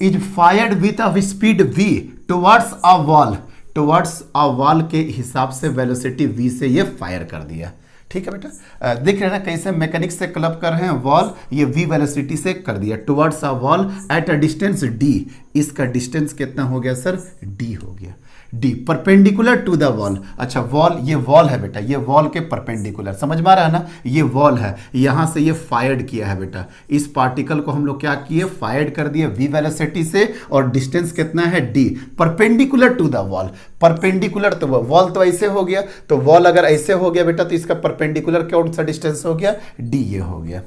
is fired with a speed v towards a wall, towards a wall के हिसाब से वेलोसिटी v से ये फायर कर दिया। ठीक है बेटा, देख रहे हैं ना कैसे मैकेनिक्स से क्लब कर रहे हैं वॉल, ये v वेलोसिटी से कर दिया towards a wall at a distance d। इसका डिस्टेंस कितना हो गया सर? d हो गया, d perpendicular to the wall. अच्छा वॉल, ये वॉल है बेटा, ये वॉल के परपेंडिकुलर, समझ में आ रहा है ना, ये वॉल है, यहां से ये फायर्ड किया है बेटा, इस पार्टिकल को हम लोग क्या किए? फायर्ड कर दिए v वेलोसिटी से, और डिस्टेंस कितना है? d, perpendicular to the wall. Perpendicular तो वॉल तो ऐसे हो गया, तो वॉल अगर ऐसे हो गया बेटा तो इसका परपेंडिकुलर कौन सा डिस्टेंस हो गया? d ये हो गया।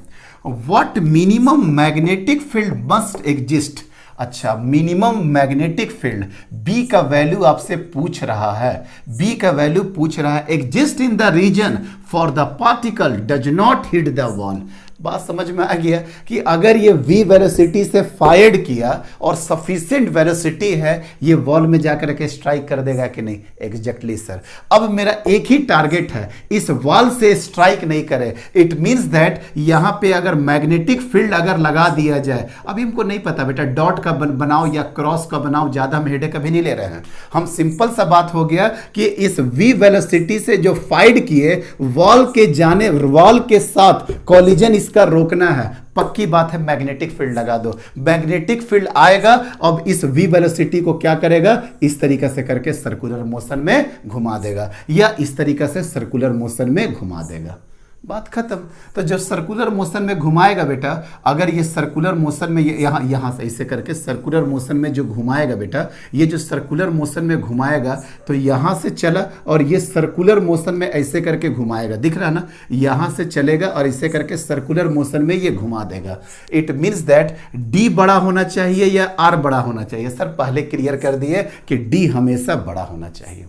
What minimum magnetic field must exist, अच्छा, मिनिमम मैग्नेटिक फील्ड बी का वैल्यू आपसे पूछ रहा है, बी का वैल्यू पूछ रहा है, exist in the region for the particle does not hit the wall. बात समझ में आ गया कि अगर ये v वेलोसिटी से फायर्ड किया और सफिशिएंट वेलोसिटी है, ये वॉल में जाकर के स्ट्राइक कर देगा कि नहीं? Exactly sir. अब मेरा एक ही टारगेट है, इस वॉल से स्ट्राइक नहीं करे। इट मींस दैट यहां पे अगर मैग्नेटिक फील्ड अगर लगा दिया जाए, अभी हमको नहीं पता बेटा डॉट का बनाओ या क्रॉस का बनाओ, ज्यादा हम हेडेक कभी नहीं ले रहे हैं। हम सिंपल सा बात हो गया कि इस v वेलोसिटी से जो फाइड किए वॉल के जाने, वॉल के साथ कॉलिजन इसका रोकना है। पक्की बात है, मैग्नेटिक फील्ड लगा दो, मैग्नेटिक फील्ड आएगा। अब इस v वेलोसिटी को क्या करेगा? इस तरीके से करके सर्कुलर मोशन में घुमा देगा, या इस तरीके से सर्कुलर मोशन में घुमा देगा। बात खत्म। तो जो सर्कुलर मोशन में घुमाएगा बेटा, अगर ये सर्कुलर मोशन में यहाँ से ऐसे करके सर्कुलर मोशन में जो घुमाएगा बेटा, ये जो सर्कुलर मोशन में घुमाएगा तो यहाँ से चला और ये सर्कुलर मोशन में ऐसे करके घुमाएगा, दिख रहा है ना? यहाँ से चलेगा और ऐसे करके सर्कुलर मोशन में ये घुमा देगा। इट मीन्स दैट डी बड़ा होना चाहिए या आर बड़ा होना चाहिए? सर पहले क्लियर कर दिए कि डी हमेशा बड़ा होना चाहिए।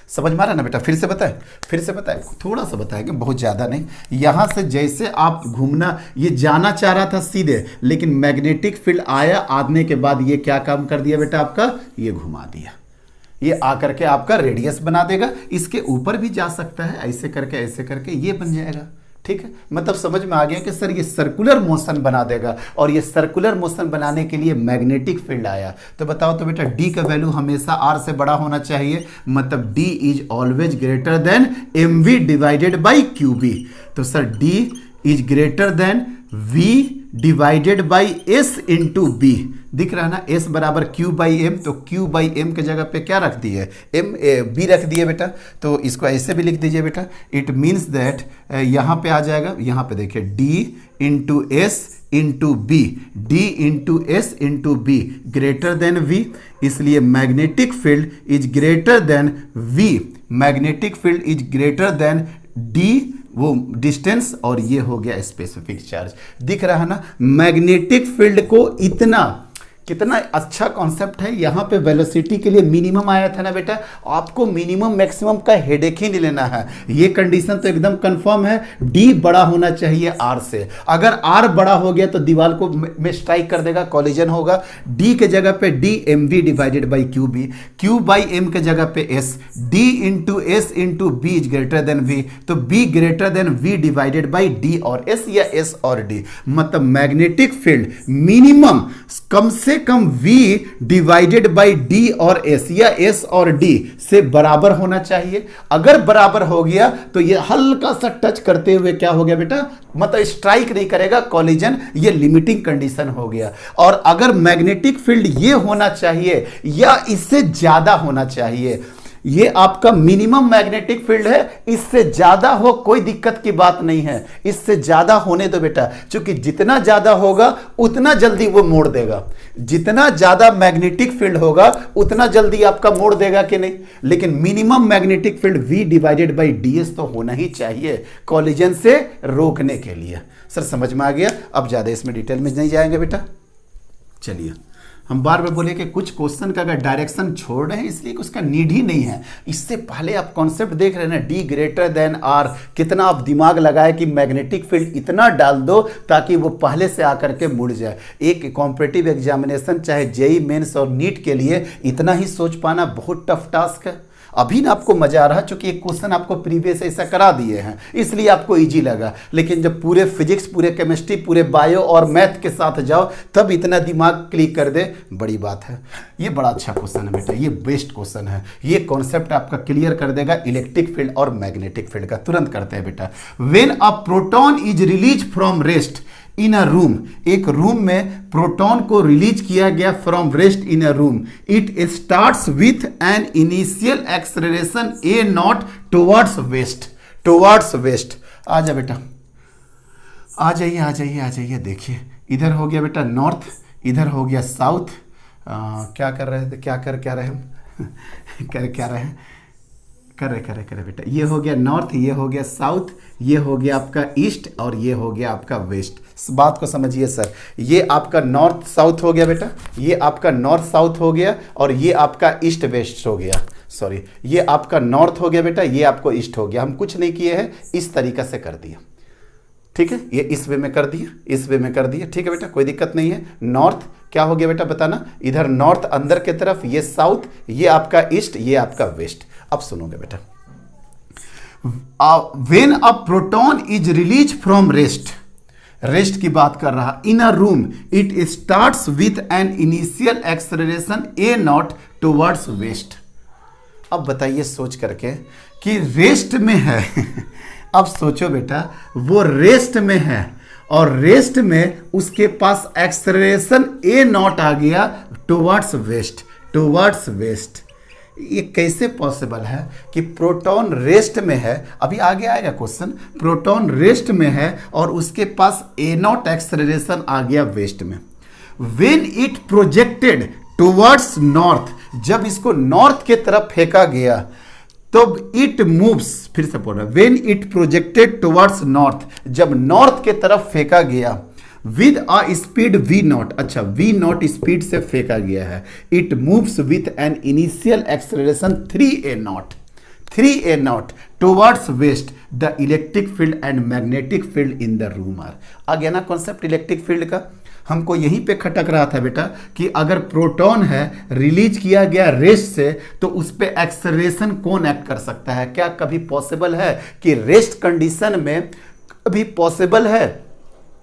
समझ में आ रहा है ना बेटा? फिर से बताए, फिर से बताए, थोड़ा सा बताएंगे, बहुत ज़्यादा नहीं। यहाँ से जैसे आप घूमना, ये जाना चाह रहा था सीधे, लेकिन मैग्नेटिक फील्ड आया, आने के बाद ये क्या काम कर दिया बेटा आपका? ये घुमा दिया, ये आकर के आपका रेडियस बना देगा। इसके ऊपर भी जा सकता है, ऐसे करके ये बन जाएगा। ठीक है, मतलब समझ में आ गया कि सर ये सर्कुलर मोशन बना देगा, और ये सर्कुलर मोशन बनाने के लिए मैग्नेटिक फील्ड आया। तो बताओ तो बेटा डी का वैल्यू हमेशा आर से बड़ा होना चाहिए, मतलब D is always greater than M V divided by Q B. तो sir D is greater than V divided by S into B. दिख रहा है ना? एस बराबर क्यू बाई एम, तो क्यू बाई एम के जगह पे क्या रख दिए? एम बी रख दिए बेटा। तो इसको ऐसे भी लिख दीजिए बेटा। इट मीन्स दैट यहाँ पे आ जाएगा, यहाँ पे देखिए D into S into B, D into S into B greater than V, इसलिए magnetic field is greater than V, magnetic field is greater than D वो डिस्टेंस, और ये हो गया स्पेसिफिक चार्ज। दिख रहा है ना? मैग्नेटिक फील्ड को इतना, कितना अच्छा कॉन्सेप्ट है। यहाँ पे वेलोसिटी के लिए मिनिमम आया था ना बेटा, आपको मिनिमम मैक्सिमम का हेडेक ही नहीं लेना है। ये कंडीशन तो एकदम कंफर्म है, डी बड़ा होना चाहिए आर से। अगर आर बड़ा हो गया तो दीवार को में स्ट्राइक कर देगा, कॉलिजन होगा। डी के जगह पे D M V divided by Q B, Q by M के जगह पे S, D into S into B is greater than V, तो B greater than V divided by D और एस, या एस और डी। मतलब मैग्नेटिक फील्ड मिनिमम कम से कम v डिवाइडेड बाई d और s, या s और d से बराबर होना चाहिए। अगर बराबर हो गया तो ये हल्का सा टच करते हुए क्या हो गया बेटा? मतलब स्ट्राइक नहीं करेगा, कॉलिजन, ये लिमिटिंग कंडीशन हो गया। और अगर मैग्नेटिक फील्ड ये होना चाहिए या इससे ज्यादा होना चाहिए, ये आपका मिनिमम मैग्नेटिक फील्ड है, इससे ज्यादा हो कोई दिक्कत की बात नहीं है, इससे ज्यादा होने दो बेटा, क्योंकि जितना ज्यादा होगा उतना जल्दी वो मोड़ देगा। जितना ज्यादा मैग्नेटिक फील्ड होगा उतना जल्दी आपका मोड़ देगा कि नहीं? लेकिन minimum magnetic field v divided by ds तो होना ही चाहिए कॉलिजन से रोकने के लिए। सर समझ में आ गया? अब ज्यादा इसमें डिटेल में नहीं जाएंगे बेटा। चलिए, हम बार बार बोले कि कुछ क्वेश्चन का अगर डायरेक्शन छोड़ रहे हैं इसलिए उसका नीड ही नहीं है। इससे पहले आप कॉन्सेप्ट देख रहे हैं ना, डी ग्रेटर देन आर, कितना आप दिमाग लगाए कि मैग्नेटिक फील्ड इतना डाल दो ताकि वो पहले से आकर के मुड़ जाए। एक कॉम्पिटिटिव एग्जामिनेशन चाहे जेई मेंस और नीट के लिए इतना ही सोच पाना बहुत टफ टास्क है। अभी ना आपको मजा आ रहा है क्योंकि एक क्वेश्चन आपको प्रीवियस ऐसा करा दिए हैं इसलिए आपको इजी लगा, लेकिन जब पूरे फिजिक्स, पूरे केमिस्ट्री, पूरे बायो और मैथ के साथ जाओ तब इतना दिमाग क्लिक कर दे, बड़ी बात है। ये बड़ा अच्छा क्वेश्चन है बेटा, ये बेस्ट क्वेश्चन है। ये कॉन्सेप्ट आपका क्लियर कर देगा इलेक्ट्रिक फील्ड और मैग्नेटिक फील्ड का। तुरंत करते हैं बेटा। When a proton is release from rest in a room, एक रूम में प्रोटॉन को रिलीज किया गया from rest in a room, it starts with an initial acceleration a naught towards west, towards west. आ जा बेटा, आ जाइए आ जाइए आ जाइए। देखिए इधर हो गया बेटा नॉर्थ, इधर हो गया साउथ। क्या कर रहे थे, क्या रहे हम कर करे बेटा, ये हो गया नॉर्थ, ये हो गया साउथ, ये हो गया आपका ईस्ट और ये हो गया आपका वेस्ट। इस बात को समझिए सर, ये आपका नॉर्थ साउथ हो गया बेटा, ये आपका नॉर्थ साउथ हो गया और ये आपका ईस्ट वेस्ट हो गया। सॉरी, ये आपका नॉर्थ हो गया बेटा, ये आपको ईस्ट हो गया। हम कुछ नहीं किए हैं, इस तरीका से कर दिया। ठीक है, ये इस वे में कर दिया, इस वे में कर दिया। ठीक है बेटा, कोई दिक्कत नहीं है। नॉर्थ क्या हो गया बेटा बताना, इधर नॉर्थ अंदर के तरफ, ये साउथ, ये आपका ईस्ट, ये आपका वेस्ट। अब सुनोगे बेटा, when a proton is release from rest, rest की बात कर रहा, in a room it starts with an initial acceleration a naught towards west. अब बताइए सोच करके कि रेस्ट में है अब सोचो बेटा, वो रेस्ट में है और रेस्ट में उसके पास एक्सेलरेशन ए नॉट आ गया टुवर्ड्स वेस्ट, टुवर्ड्स वेस्ट। ये कैसे पॉसिबल है कि प्रोटॉन रेस्ट में है, अभी आगे आएगा क्वेश्चन, प्रोटॉन रेस्ट में है और उसके पास ए नॉट एक्सेलरेशन आ गया वेस्ट में। When it projected towards north, जब इसको नॉर्थ के तरफ फेंका गया तो इट मूव्स, फिर से बोल रहा, when it projected towards north, जब नॉर्थ के तरफ फेंका गया with a speed V naught, अच्छा वी नॉट स्पीड से फेंका गया है, it moves with an initial acceleration 3a naught, 3a naught towards west, the electric field and magnetic field in the room are. आ गया ना कॉन्सेप्ट इलेक्ट्रिक फील्ड का। हमको यहीं पे खटक रहा था बेटा कि अगर प्रोटॉन है रिलीज किया गया रेस्ट से तो उस पे एक्सेलरेशन कौन एक्ट कर सकता है? क्या कभी पॉसिबल है कि रेस्ट कंडीशन में, कभी पॉसिबल है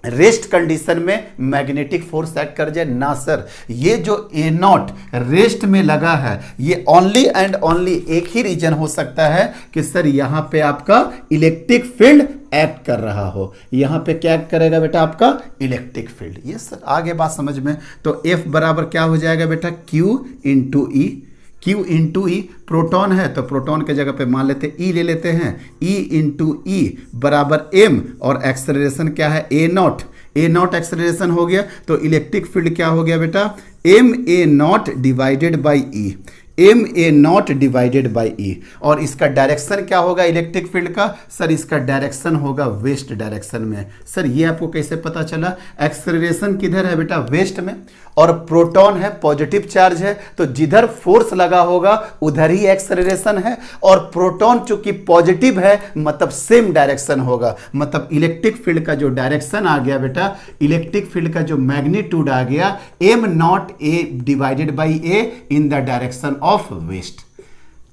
रेस्ट कंडीशन में मैग्नेटिक फोर्स एक्ट कर जाए? ना सर, ये जो ए नॉट रेस्ट में लगा है ये ओनली एंड ओनली एक ही रीजन हो सकता है कि सर यहां पे आपका इलेक्ट्रिक फील्ड एक्ट कर रहा हो। यहां पे क्या एक्ट करेगा बेटा? आपका इलेक्ट्रिक फील्ड। ये सर आगे बात समझ में। तो F बराबर क्या हो जाएगा बेटा? Q इंटू ई, Q इंटू ई, प्रोटॉन है तो प्रोटॉन के जगह पे मान लेते E ले लेते हैं, E इंटू ई बराबर M और एक्सेलरेशन क्या है? A naught, a naught acceleration हो गया तो इलेक्ट्रिक फील्ड क्या हो गया बेटा? M A naught divided by E, M A naught divided by E. और इसका डायरेक्शन क्या होगा इलेक्ट्रिक फील्ड का? सर इसका डायरेक्शन होगा वेस्ट डायरेक्शन में। सर ये आपको कैसे पता चला? एक्सेलरेशन किधर है बेटा? वेस्ट में, और प्रोटॉन है, पॉजिटिव चार्ज है, तो जिधर फोर्स लगा होगा उधर ही एक्सेलरेशन है। और प्रोटॉन चूंकि पॉजिटिव है मतलब सेम डायरेक्शन होगा, मतलब इलेक्ट्रिक फील्ड का जो डायरेक्शन आ गया बेटा, इलेक्ट्रिक फील्ड का जो मैग्नीट्यूड आ गया M naught A divided by A in the direction of west.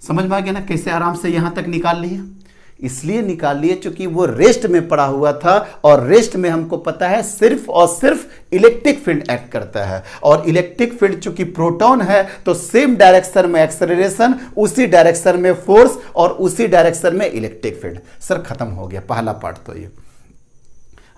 समझ में आ गया ना कैसे आराम से यहां तक निकाल लिए? इसलिए निकाल लिए चूंकि वो रेस्ट में पड़ा हुआ था और रेस्ट में हमको पता है सिर्फ और सिर्फ इलेक्ट्रिक फील्ड एक्ट करता है। और इलेक्ट्रिक फील्ड चूंकि प्रोटॉन है तो सेम डायरेक्शन में एक्सेलरेशन, उसी डायरेक्शन में फोर्स और उसी डायरेक्शन में इलेक्ट्रिक फील्ड। सर खत्म हो गया पहला पार्ट। तो ये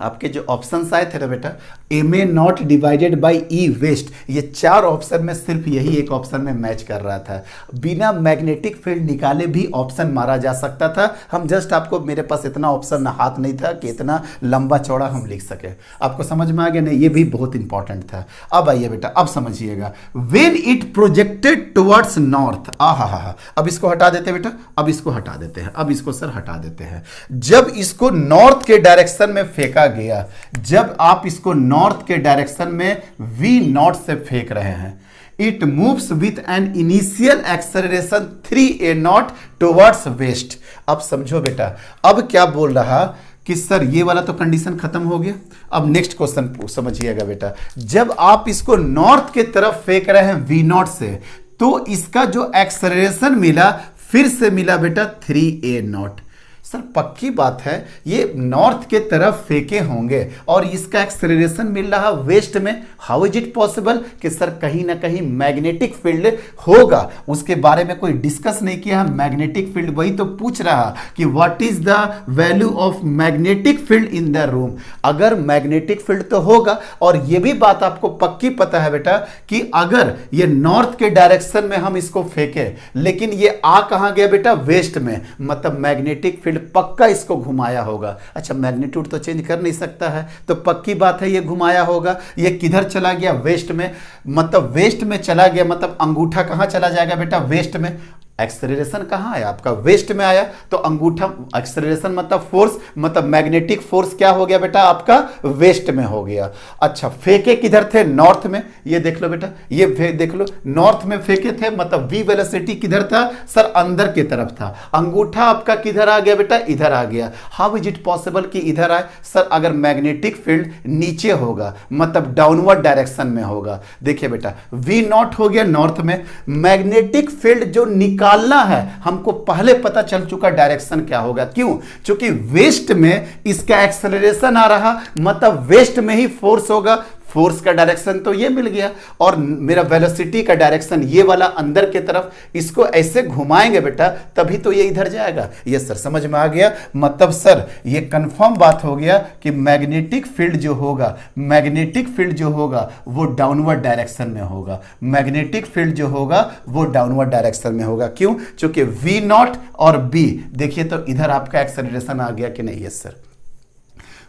आपके जो ऑप्शंस आए थे ना बेटा, M A naught divided by E west, ये चार ऑप्शन में सिर्फ यही एक ऑप्शन में मैच कर रहा था। बिना मैग्नेटिक फील्ड निकाले भी ऑप्शन मारा जा सकता था। हम जस्ट आपको, मेरे पास इतना ऑप्शन हाथ नहीं था कि इतना लंबा चौड़ा हम लिख सके। आपको समझ में आ गया? नहीं, ये भी बहुत इंपॉर्टेंट था। अब आइए बेटा, अब समझिएगा, when it projected towards north, हा, अब इसको हटा देते बेटा, अब इसको हटा देते हैं, अब इसको सर हटा देते हैं। जब इसको नॉर्थ के डायरेक्शन में फेंका गया, जब आप इसको नॉर्थ के डायरेक्शन में वी नॉट से फेंक रहे हैं, it moves with an initial acceleration 3a naught towards west. अब समझो बेटा, अब क्या बोल रहा कि सर ये वाला तो कंडीशन खत्म हो गया। अब नेक्स्ट क्वेश्चन समझिएगा बेटा, जब आप इसको नॉर्थ के तरफ फेंक रहे हैं वी नॉट से, तो इसका जो एक्सेलरेशन मिला फिर से मिला बेटा 3a नॉट। सर पक्की बात है ये नॉर्थ के तरफ फेंके होंगे और इसका एक्सेलरेशन मिल रहा वेस्ट में। हाउ इज इट पॉसिबल कि सर कहीं ना कहीं मैग्नेटिक फील्ड होगा? उसके बारे में कोई डिस्कस नहीं किया। मैग्नेटिक फील्ड वही तो पूछ रहा कि what is the value of magnetic field in the room. अगर मैग्नेटिक फील्ड तो होगा, और ये भी बात आपको पक्की पता है बेटा कि अगर ये नॉर्थ के डायरेक्शन में हम इसको फेंके लेकिन ये आ कहां गया बेटा? वेस्ट में, मतलब मैग्नेटिक फील्ड पक्का इसको घुमाया होगा। अच्छा, मैग्नीट्यूड तो चेंज कर नहीं सकता है तो पक्की बात है ये घुमाया होगा। ये किधर चला गया? वेस्ट में, मतलब वेस्ट में चला गया, मतलब अंगूठा कहां चला जाएगा बेटा? वेस्ट में। एक्सेलरेशन कहाँ आया आपका, वेस्ट में आया। तो अंगूठा, एक्सेलरेशन मतलब फोर्स, मतलब मैग्नेटिक फोर्स क्या हो गया बेटा आपका, वेस्ट में हो गया। अच्छा, फेंके किधर थे, नॉर्थ में। ये देख लो बेटा, ये देख लो, नॉर्थ में फेंके थे, मतलब वी वेलोसिटी किधर था सर, अंदर की तरफ था। अंगूठा आपका किधर आ गया बेटा, इधर आ गया। हाउ इज इट पॉसिबल कि इधर आए सर, अगर मैग्नेटिक फील्ड नीचे होगा, मतलब डाउनवर्ड डायरेक्शन में होगा। देखिए बेटा, वी नॉट हो गया नॉर्थ में, मैग्नेटिक फील्ड जो निकालना है हमको पहले पता चल चुका डायरेक्शन क्या होगा। क्यों? क्योंकि वेस्ट में इसका एक्सेलरेशन आ रहा, मतलब वेस्ट में ही फोर्स होगा। फोर्स का डायरेक्शन तो ये मिल गया, और मेरा वेलोसिटी का डायरेक्शन ये वाला अंदर की तरफ, इसको ऐसे घुमाएंगे बेटा तभी तो ये इधर जाएगा। ये सर समझ में आ गया। मतलब सर ये कंफर्म बात हो गया कि मैग्नेटिक फील्ड जो होगा, मैग्नेटिक फील्ड जो होगा वो डाउनवर्ड डायरेक्शन में होगा। मैग्नेटिक फील्ड जो होगा वो डाउनवर्ड डायरेक्शन में होगा। क्यों? क्योंकि वी नॉट और बी, देखिए तो इधर आपका एक्सेलरेशन आ गया कि नहीं। यस सर,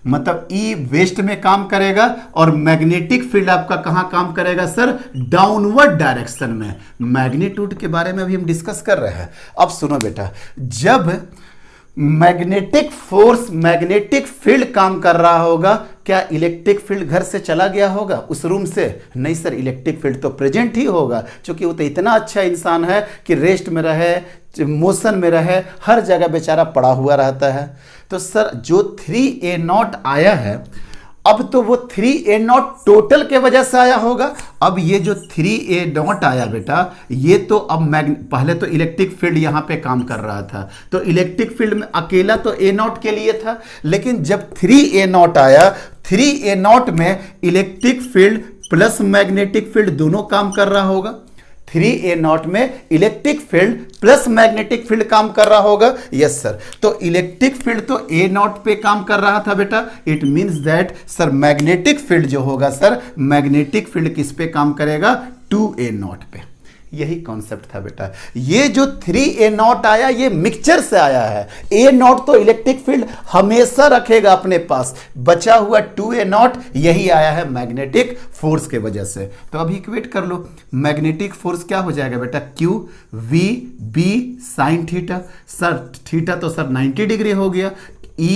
मतलब ई वेस्ट में काम करेगा और मैग्नेटिक फील्ड आपका कहां काम करेगा सर, डाउनवर्ड डायरेक्शन में। मैग्नीट्यूड के बारे में अभी हम डिस्कस कर रहे हैं। अब सुनो बेटा, जब मैग्नेटिक फोर्स, मैग्नेटिक फील्ड काम कर रहा होगा, क्या इलेक्ट्रिक फील्ड घर से चला गया होगा उस रूम से? नहीं सर, इलेक्ट्रिक फील्ड तो प्रेजेंट ही होगा, क्योंकि वो तो इतना अच्छा इंसान है कि रेस्ट में रहे, मोशन में रहे, हर जगह बेचारा पड़ा हुआ रहता है। तो सर जो 3a0 आया है, अब तो वो 3a0 टोटल के वजह से आया होगा। अब ये जो 3a0 आया बेटा, ये तो अब पहले तो इलेक्ट्रिक फील्ड यहां पे काम कर रहा था, तो इलेक्ट्रिक फील्ड में अकेला तो a0 के लिए था, लेकिन जब 3a0 आया, 3a0 में electric field plus magnetic field दोनों काम कर रहा होगा। 3a0 में electric field plus magnetic field काम कर रहा होगा। यस सर, तो इलेक्ट्रिक फील्ड तो a0 पे काम कर रहा था बेटा। It means that sir magnetic field जो होगा सर, मैग्नेटिक फील्ड किस पे काम करेगा, 2a0 पे। यही कॉन्सेप्ट था बेटा। ये जो 3a0 आया ये मिक्सचर से आया है। a0 तो इलेक्ट्रिक फील्ड हमेशा रखेगा अपने पास, बचा हुआ 2a0 यही आया है मैग्नेटिक फोर्स के वजह से। तो अभी इक्वेट कर लो, मैग्नेटिक फोर्स क्या हो जाएगा बेटा, Q V B sine theta. Sir theta तो सर 90 डिग्री हो गया, E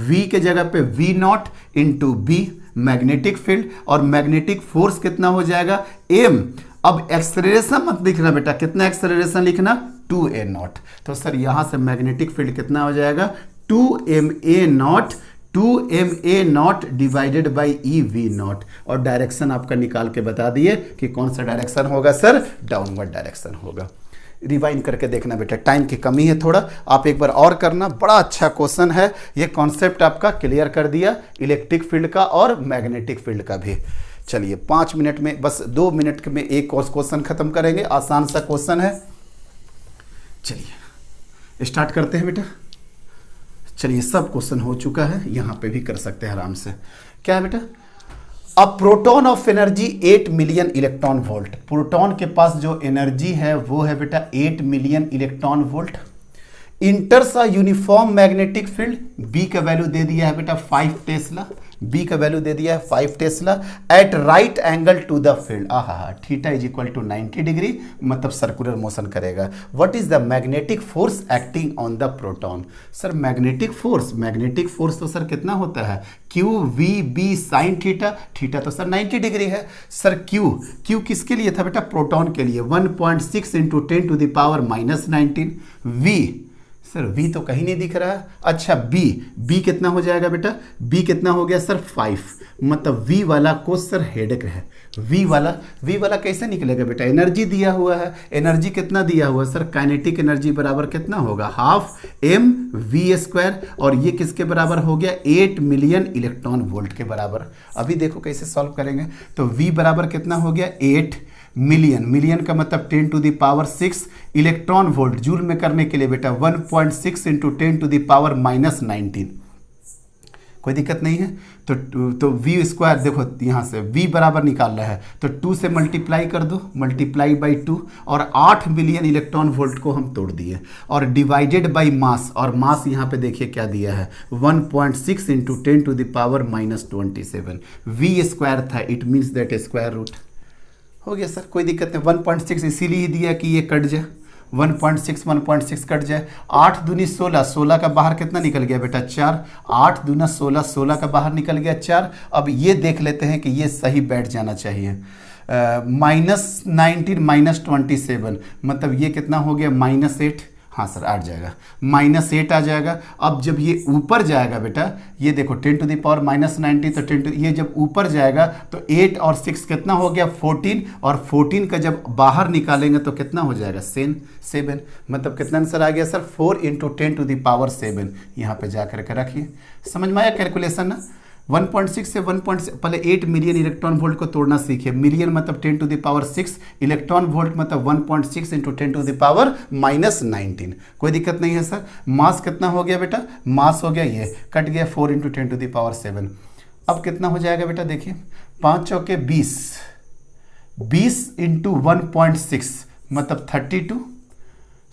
V के जगह पे V0 into B magnetic field, और मैग्नेटिक फोर्स कितना हो जाएगा, M। अब एक्सेलरेशन मत लिखना बेटा, कितना एक्सेलरेशन लिखना, 2a0। तो सर यहां से मैग्नेटिक फील्ड कितना हो जाएगा, 2ma0, 2ma0 divided by ev0, और डायरेक्शन आपका निकाल के बता दिए कि कौन सा डायरेक्शन होगा सर, डाउनवर्ड डायरेक्शन होगा। रिवाइंड करके देखना बेटा, टाइम की कमी है थोड़ा, आप एक बार और करना, बड़ा अच्छा क्वेश्चन है। ये कॉन्सेप्ट आपका क्लियर कर दिया इलेक्ट्रिक फील्ड का और मैग्नेटिक फील्ड का भी। चलिए 5 मिनट में, बस 2 मिनट में एक और क्वेश्चन खत्म करेंगे, आसान सा क्वेश्चन है। चलिए स्टार्ट करते हैं बेटा। चलिए सब क्वेश्चन हो चुका है, यहां पे भी कर सकते हैं आराम से। क्या है बेटा, a proton of energy 8 million electron volt. Proton के पास जो एनर्जी है वो है बेटा 8 million electron volt. Enters a uniform magnetic field, B का वैल्यू दे दिया है बेटा 5 टेस्ला, बी का वैल्यू दे दिया है 5 tesla at right angle to the field. Theta is equal to 90 degree, मतलब सर्कुलर मोशन करेगा। What is the magnetic force acting on the proton. Sir magnetic force तो सर कितना होता है, Q V B sine theta, theta तो सर 90 डिग्री है। सर क्यू किसके लिए था बेटा, प्रोटॉन के लिए, 1.6 into 10 to the power -19। V, sir V तो कहीं नहीं दिख रहा है। अच्छा B कितना हो जाएगा बेटा, B कितना हो गया सर 5, मतलब V वाला को सर हेडेक है। V वाला कैसे निकलेगा बेटा, एनर्जी दिया हुआ है, एनर्जी कितना दिया हुआ है सर, काइनेटिक एनर्जी बराबर कितना होगा, हाफ mv², और ये किसके बराबर हो गया, 8 मिलियन इलेक्ट्रॉन वोल्ट के बराबर। अभी देखो कैसे सॉल्व करेंगे। तो V बराबर कितना हो गया, 8 मिलियन का मतलब 10 to the power 6 electron volt. Joule में करने के लिए बेटा 1.6 इंटू 10 टू द पावर -19। कोई दिक्कत नहीं है। तो v², देखो यहाँ से v बराबर निकालना है तो 2 से मल्टीप्लाई कर दो, मल्टीप्लाई बाई 2, और 8 मिलियन इलेक्ट्रॉन वोल्ट को हम तोड़ दिए, और डिवाइडेड बाई मास, और मास यहाँ पे देखिए क्या दिया है, 1.6 into 10 to the power -27। v² था, it means that square root हो गया सर, कोई दिक्कत नहीं। 1.6 इसीलिए दिया कि ये कट जाए, 1.6 1.6 कट जाए, 8 दूनी 16, 16 का बाहर कितना निकल गया बेटा 4, 8 दूना 16, 16 का बाहर निकल गया 4। अब ये देख लेते हैं कि ये सही बैठ जाना चाहिए। -19 -27 मतलब ये कितना हो गया -8, हाँ सर 8 जाएगा, -8 आ जाएगा। अब जब ये ऊपर जाएगा बेटा, ये देखो 10 टू द पावर -90, तो 10 ये जब ऊपर जाएगा तो 8 और 6 कितना हो गया 14, और 14 का जब बाहर निकालेंगे तो कितना हो जाएगा 7, मतलब कितना आंसर आ गया सर 4 × 10 टू द पावर 7। यहाँ पे जा करके रखिए, समझ में आया कैलकुलेशन ना। 1.6 से 1.6 पहले 8 मिलियन इलेक्ट्रॉन वोल्ट को तोड़ना सीखिए। मिलियन मतलब 10 to the power 6, electron volt मतलब 1.6 × 10 टू द पावर -19। कोई दिक्कत नहीं है सर। मास कितना हो गया बेटा, मास हो गया ये कट गया 4 × 10 टू द पावर 7। अब कितना हो जाएगा बेटा, देखिए 5 चौके 20, 20 × 1.6 मतलब 32,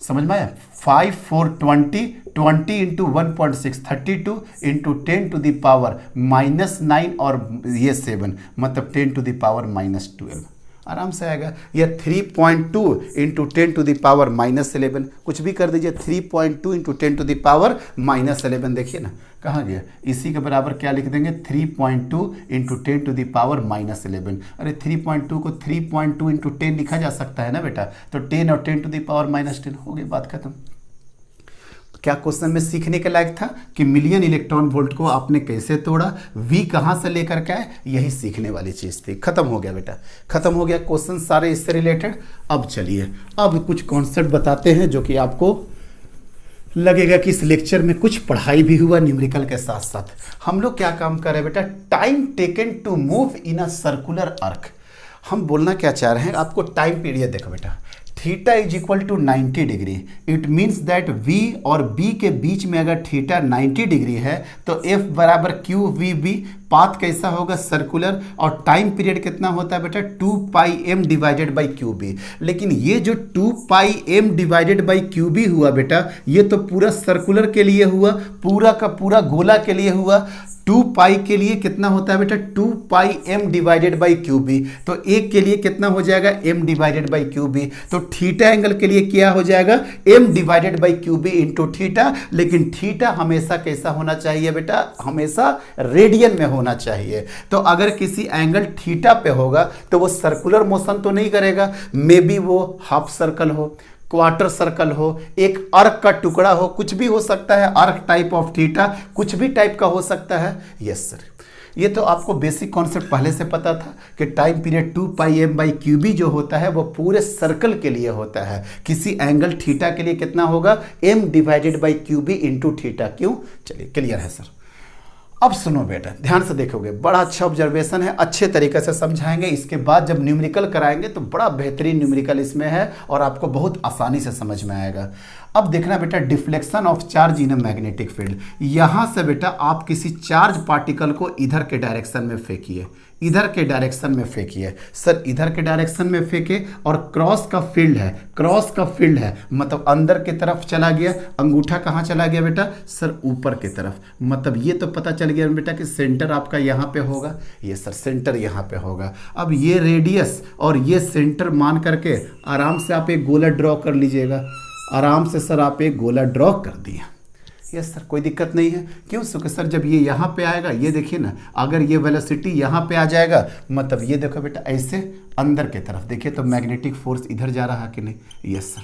समझ में आया। 5 4 20, 20 × 1.6 32 × 10 टू द पावर -9 और ये 7 मतलब 10 टू द पावर -12 आराम से आएगा। या 3.2 × 10 टू द पावर -11, कुछ भी कर दीजिए 3.2 × 10 टू द पावर -11। देखिए ना कहाँ गया, इसी के बराबर क्या लिख देंगे 3.2 × 10 टू द पावर -11। अरे 3.2 को 3.2 × 10 लिखा जा सकता है ना बेटा, तो 10 और 10 टू द पावर -10 हो गई, बात खत्म। क्या क्वेश्चन में सीखने के लायक था कि मिलियन इलेक्ट्रॉन वोल्ट को आपने कैसे तोड़ा, V कहाँ से लेकर के आए, यही सीखने वाली चीज़ थी। खत्म हो गया बेटा, खत्म हो गया क्वेश्चन सारे इससे रिलेटेड। अब चलिए अब कुछ कॉन्सेप्ट बताते हैं जो कि आपको लगेगा कि इस लेक्चर में कुछ पढ़ाई भी हुआ न्यूमेरिकल के साथ साथ। हम लोग क्या काम कर रहे हैं बेटा, time taken to move in a circular arc. हम बोलना क्या चाह रहे हैं, आपको टाइम पीरियड देखो बेटा, theta is equal to 90 degree. It means that V और B के बीच में अगर थीटा 90 डिग्री है तो F बराबर QVB। पाथ कैसा होगा, सर्कुलर, और टाइम पीरियड कितना होता है बेटा 2πm डिवाइडेड बाई QB। लेकिन ये जो 2πm डिवाइडेड बाई QB हुआ बेटा, ये तो पूरा सर्कुलर के लिए हुआ, पूरा का पूरा गोला के लिए हुआ। 2π के लिए कितना होता है बेटा 2πm डिवाइडेड बाई QB, तो एक के लिए कितना हो जाएगा m डिवाइडेड बाई QB। तो थीटा एंगल के लिए क्या हो जाएगा m divided by QB into theta. लेकिन थीटा हमेशा कैसा होना चाहिए बेटा, हमेशा रेडियन में होना चाहिए। तो अगर किसी एंगल थीटा पे होगा तो वो सर्कुलर मोशन तो नहीं करेगा, मे बी वो हाफ सर्कल हो, क्वार्टर सर्कल हो, एक अर्क का टुकड़ा हो, कुछ भी हो सकता है, अर्क टाइप ऑफ थीटा कुछ भी टाइप का हो सकता है। यस सर, ये तो आपको बेसिक कॉन्सेप्ट पहले से पता था कि टाइम पीरियड 2πm/QB जो होता है वो पूरे सर्कल के लिए होता है। किसी एंगल थीटा के लिए कितना होगा m divided by QB into theta. क्यों, चलिए क्लियर है सर। अब सुनो बेटा, ध्यान से देखोगे, बड़ा अच्छा ऑब्जर्वेशन है, अच्छे तरीके से समझाएंगे। इसके बाद जब न्यूमेरिकल कराएंगे तो बड़ा बेहतरीन न्यूमेरिकल इसमें है और आपको बहुत आसानी से समझ में आएगा। अब देखना बेटा, deflection of charge in a magnetic field. यहाँ से बेटा आप किसी चार्ज पार्टिकल को इधर के डायरेक्शन में फेंकिए, इधर के डायरेक्शन में फेंकिए। सर इधर के डायरेक्शन में फेंके और क्रॉस का फील्ड है, क्रॉस का फील्ड है मतलब अंदर की तरफ चला गया। अंगूठा कहाँ चला गया बेटा, सर ऊपर की तरफ। मतलब ये तो पता चल गया बेटा कि सेंटर आपका यहाँ पे होगा, ये सर सेंटर यहाँ पे होगा। अब ये रेडियस और ये सेंटर मान करके आराम से आप एक गोला ड्रॉ कर लीजिएगा। आराम से सर आप एक गोला ड्रॉ कर दिया। यस सर, कोई दिक्कत नहीं है। क्यों, क्योंकि सर जब ये यहाँ पे आएगा, ये देखिए ना, अगर ये वेलोसिटी यहाँ पे आ जाएगा मतलब ये देखो बेटा ऐसे अंदर की तरफ देखिए तो मैग्नेटिक फोर्स इधर जा रहा कि नहीं। यस सर,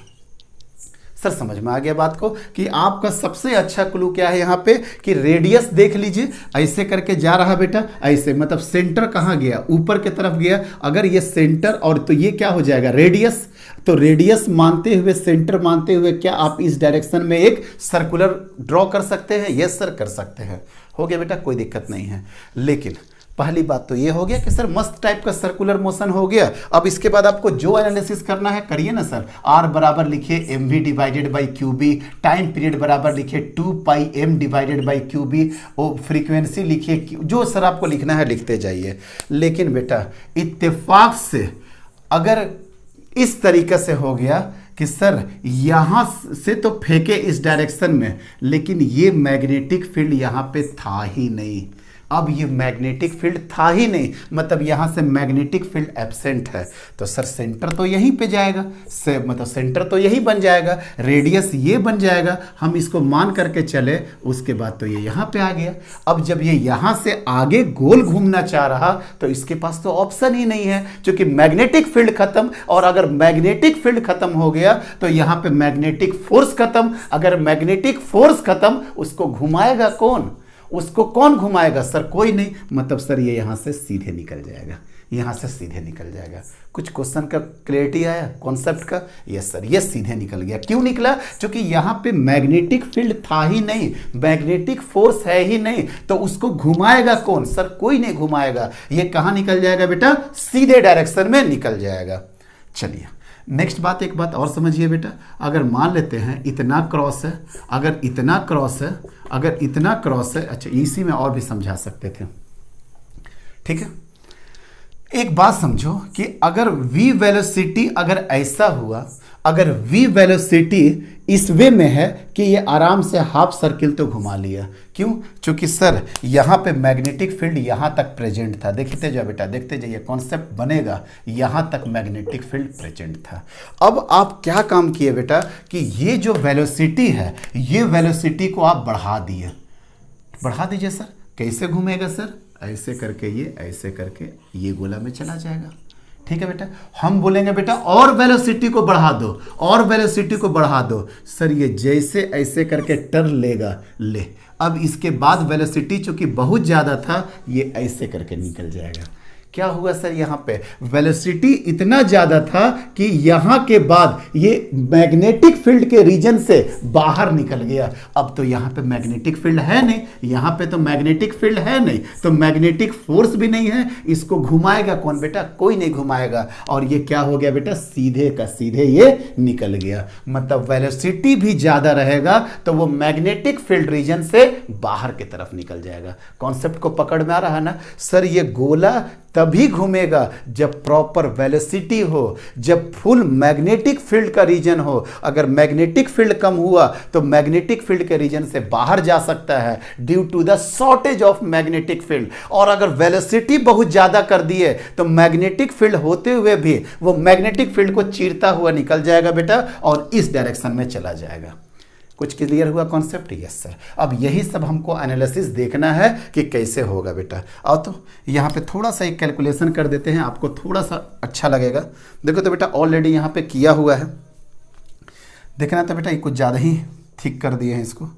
सर समझ में आ गया बात को कि आपका सबसे अच्छा क्लू क्या है यहाँ पे कि रेडियस देख लीजिए, ऐसे करके जा रहा बेटा, ऐसे मतलब सेंटर कहाँ गया, ऊपर की तरफ गया। अगर ये सेंटर और तो ये क्या हो जाएगा रेडियस, तो रेडियस मानते हुए, सेंटर मानते हुए क्या आप इस डायरेक्शन में एक सर्कुलर ड्रॉ कर सकते हैं। यस सर कर सकते हैं, हो गया बेटा, कोई दिक्कत नहीं है। लेकिन पहली बात तो ये हो गया कि सर मस्त टाइप का सर्कुलर मोशन हो गया। अब इसके बाद आपको जो एनालिसिस करना है करिए ना सर। आर बराबर लिखिए mv divided by QB, time period बराबर लिखिए 2πm डिवाइडेड बाई QB, और फ्रीक्वेंसी लिखिए, जो सर आपको लिखना है लिखते जाइए। लेकिन बेटा इत्तेफाक से अगर इस तरीके से हो गया कि सर यहाँ से तो फेंके इस डायरेक्शन में, लेकिन ये मैग्नेटिक फील्ड यहाँ पे था ही नहीं, अब ये मैग्नेटिक फील्ड था ही नहीं, मतलब यहाँ से मैग्नेटिक फील्ड एब्सेंट है, तो सर सेंटर तो यहीं पे जाएगा, मतलब सेंटर तो यही बन जाएगा, रेडियस ये बन जाएगा, हम इसको मान करके चले, उसके बाद तो ये यहाँ पे आ गया। अब जब ये यहाँ से आगे गोल घूमना चाह रहा तो इसके पास तो ऑप्शन ही नहीं है, क्योंकि मैग्नेटिक फील्ड खत्म, और अगर मैग्नेटिक फील्ड खत्म हो गया तो यहाँ पे मैग्नेटिक फोर्स खत्म, अगर मैग्नेटिक फोर्स खत्म उसको घुमाएगा कौन, उसको कौन घुमाएगा सर, कोई नहीं, मतलब सर ये यहाँ से सीधे निकल जाएगा, यहाँ से सीधे निकल जाएगा। कुछ क्वेश्चन का क्लैरिटी आया कॉन्सेप्ट का? यस सर, ये सीधे निकल गया। क्यों निकला? क्योंकि यहाँ पे मैग्नेटिक फील्ड था ही नहीं, मैग्नेटिक फोर्स है ही नहीं, तो उसको घुमाएगा कौन सर, कोई नहीं घुमाएगा, ये कहाँ निकल जाएगा बेटा, सीधे डायरेक्शन में निकल जाएगा। चलिए नेक्स्ट बात, एक बात और समझिए बेटा, अगर मान लेते हैं इतना क्रॉस है, अगर इतना क्रॉस है, अगर इतना क्रॉस है, अच्छा इसी में और भी समझा सकते थे, ठीक है। एक बात समझो कि अगर v वेलोसिटी अगर ऐसा हुआ, अगर v वेलोसिटी इस वे में है कि ये आराम से हाफ सर्किल तो घुमा लिया, क्यों? क्योंकि सर यहाँ पे मैग्नेटिक फील्ड यहाँ तक प्रेजेंट था, देखते जाओ बेटा, देखते जाइए, कॉन्सेप्ट बनेगा, यहाँ तक मैग्नेटिक फील्ड प्रेजेंट था। अब आप क्या काम किए बेटा कि ये जो वेलोसिटी है, ये वेलोसिटी को आप बढ़ा दिए, बढ़ा दीजिए सर। कैसे घूमेगा सर? ऐसे करके, ये ऐसे करके ये गोला में चला जाएगा, ठीक है बेटा। हम बोलेंगे बेटा और वेलोसिटी को बढ़ा दो, और वेलोसिटी को बढ़ा दो, सर ये जैसे ऐसे करके टर्न लेगा, ले, अब इसके बाद वेलोसिटी चूंकि बहुत ज़्यादा था, ये ऐसे करके निकल जाएगा। क्या हुआ सर, यहाँ पे वेलोसिटी इतना ज़्यादा था कि यहाँ के बाद ये मैग्नेटिक फील्ड के रीजन से बाहर निकल गया। अब तो यहाँ पे मैग्नेटिक फील्ड है नहीं, यहाँ पे तो मैग्नेटिक फील्ड है नहीं, तो मैग्नेटिक फोर्स भी नहीं है, इसको घुमाएगा कौन बेटा, कोई नहीं घुमाएगा, और ये क्या हो गया बेटा, सीधे का सीधे ये निकल गया। मतलब वेलोसिटी भी ज़्यादा रहेगा तो वो मैग्नेटिक फील्ड रीजन से बाहर की तरफ निकल जाएगा। कॉन्सेप्ट को पकड़ में आ रहा है ना सर? ये गोला तभी घूमेगा जब प्रॉपर वेलोसिटी हो, जब फुल मैग्नेटिक फील्ड का रीजन हो। अगर मैग्नेटिक फील्ड कम हुआ तो मैग्नेटिक फील्ड के रीजन से बाहर जा सकता है due to the shortage of magnetic field, और अगर वेलोसिटी बहुत ज्यादा कर दिए तो मैग्नेटिक फील्ड होते हुए भी वो मैग्नेटिक फील्ड को चीरता हुआ निकल जाएगा बेटा, और इस डायरेक्शन में चला जाएगा। कुछ क्लियर हुआ कॉन्सेप्ट? Yes sir. अब यही सब हमको एनालिसिस देखना है कि कैसे होगा बेटा। आओ तो यहाँ पे थोड़ा सा एक कैलकुलेशन कर देते हैं, आपको थोड़ा सा अच्छा लगेगा। देखो तो बेटा ऑलरेडी यहाँ पे किया हुआ है, देखना तो बेटा ये कुछ ज़्यादा ही थिक कर दिए हैं इसको।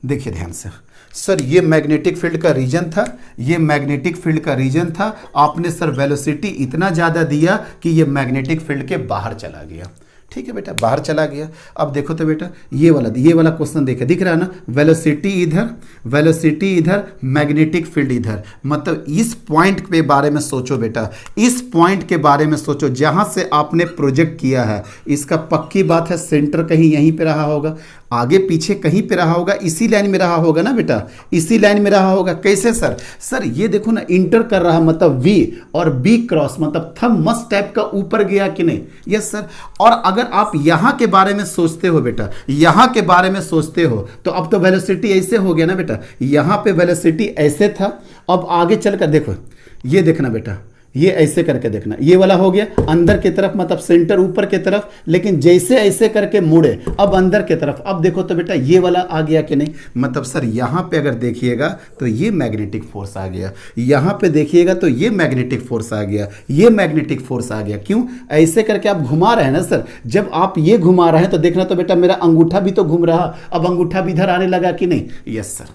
देखिए ध्यान से सर, ये मैग्नेटिक फील्ड का रीजन था, ये मैग्नेटिक फील्ड का रीजन था, आपने सर वेलोसिटी इतना ज़्यादा दिया कि ये मैग्नेटिक फील्ड के बाहर चला गया। ठीक है बेटा, बाहर चला गया। अब देखो तो बेटा ये वाला क्वेश्चन देखे, दिख रहा है ना, वेलोसिटी इधर, मैग्नेटिक फील्ड इधर। मतलब इस पॉइंट के बारे में सोचो बेटा, इस पॉइंट के बारे में सोचो जहां से आपने प्रोजेक्ट किया है। इसका पक्की बात है सेंटर कहीं यहीं पे रहा होगा, आगे पीछे कहीं पे रहा होगा, इसी लाइन में रहा होगा ना बेटा, इसी लाइन में रहा होगा। कैसे सर? सर ये देखो ना, इंटर कर रहा, मतलब वी और बी क्रॉस, मतलब थंब मस्त टाइप का ऊपर गया कि नहीं? Yes sir. और अगर आप यहां के बारे में सोचते हो बेटा, यहां के बारे में सोचते हो तो अब तो वेलोसिटी ऐसे हो गया ना बेटा, यहां पे वेलोसिटी ऐसे था, अब आगे चलकर देखो, ये देखना बेटा, ये ऐसे करके देखना, ये वाला हो गया अंदर की तरफ, मतलब सेंटर ऊपर की तरफ, लेकिन जैसे ऐसे करके मुड़े अब अंदर की तरफ। अब देखो तो बेटा ये वाला आ गया कि नहीं? मतलब सर यहाँ पे अगर देखिएगा तो ये मैग्नेटिक फोर्स आ गया, यहाँ पे देखिएगा तो ये मैग्नेटिक फोर्स आ गया, ये मैग्नेटिक फोर्स आ गया। क्यों? ऐसे करके आप घुमा रहे हैं ना सर। जब आप ये घुमा रहे हैं तो देखना तो बेटा मेरा अंगूठा भी तो घूम रहा, अब अंगूठा भी इधर आने लगा कि नहीं? यस सर,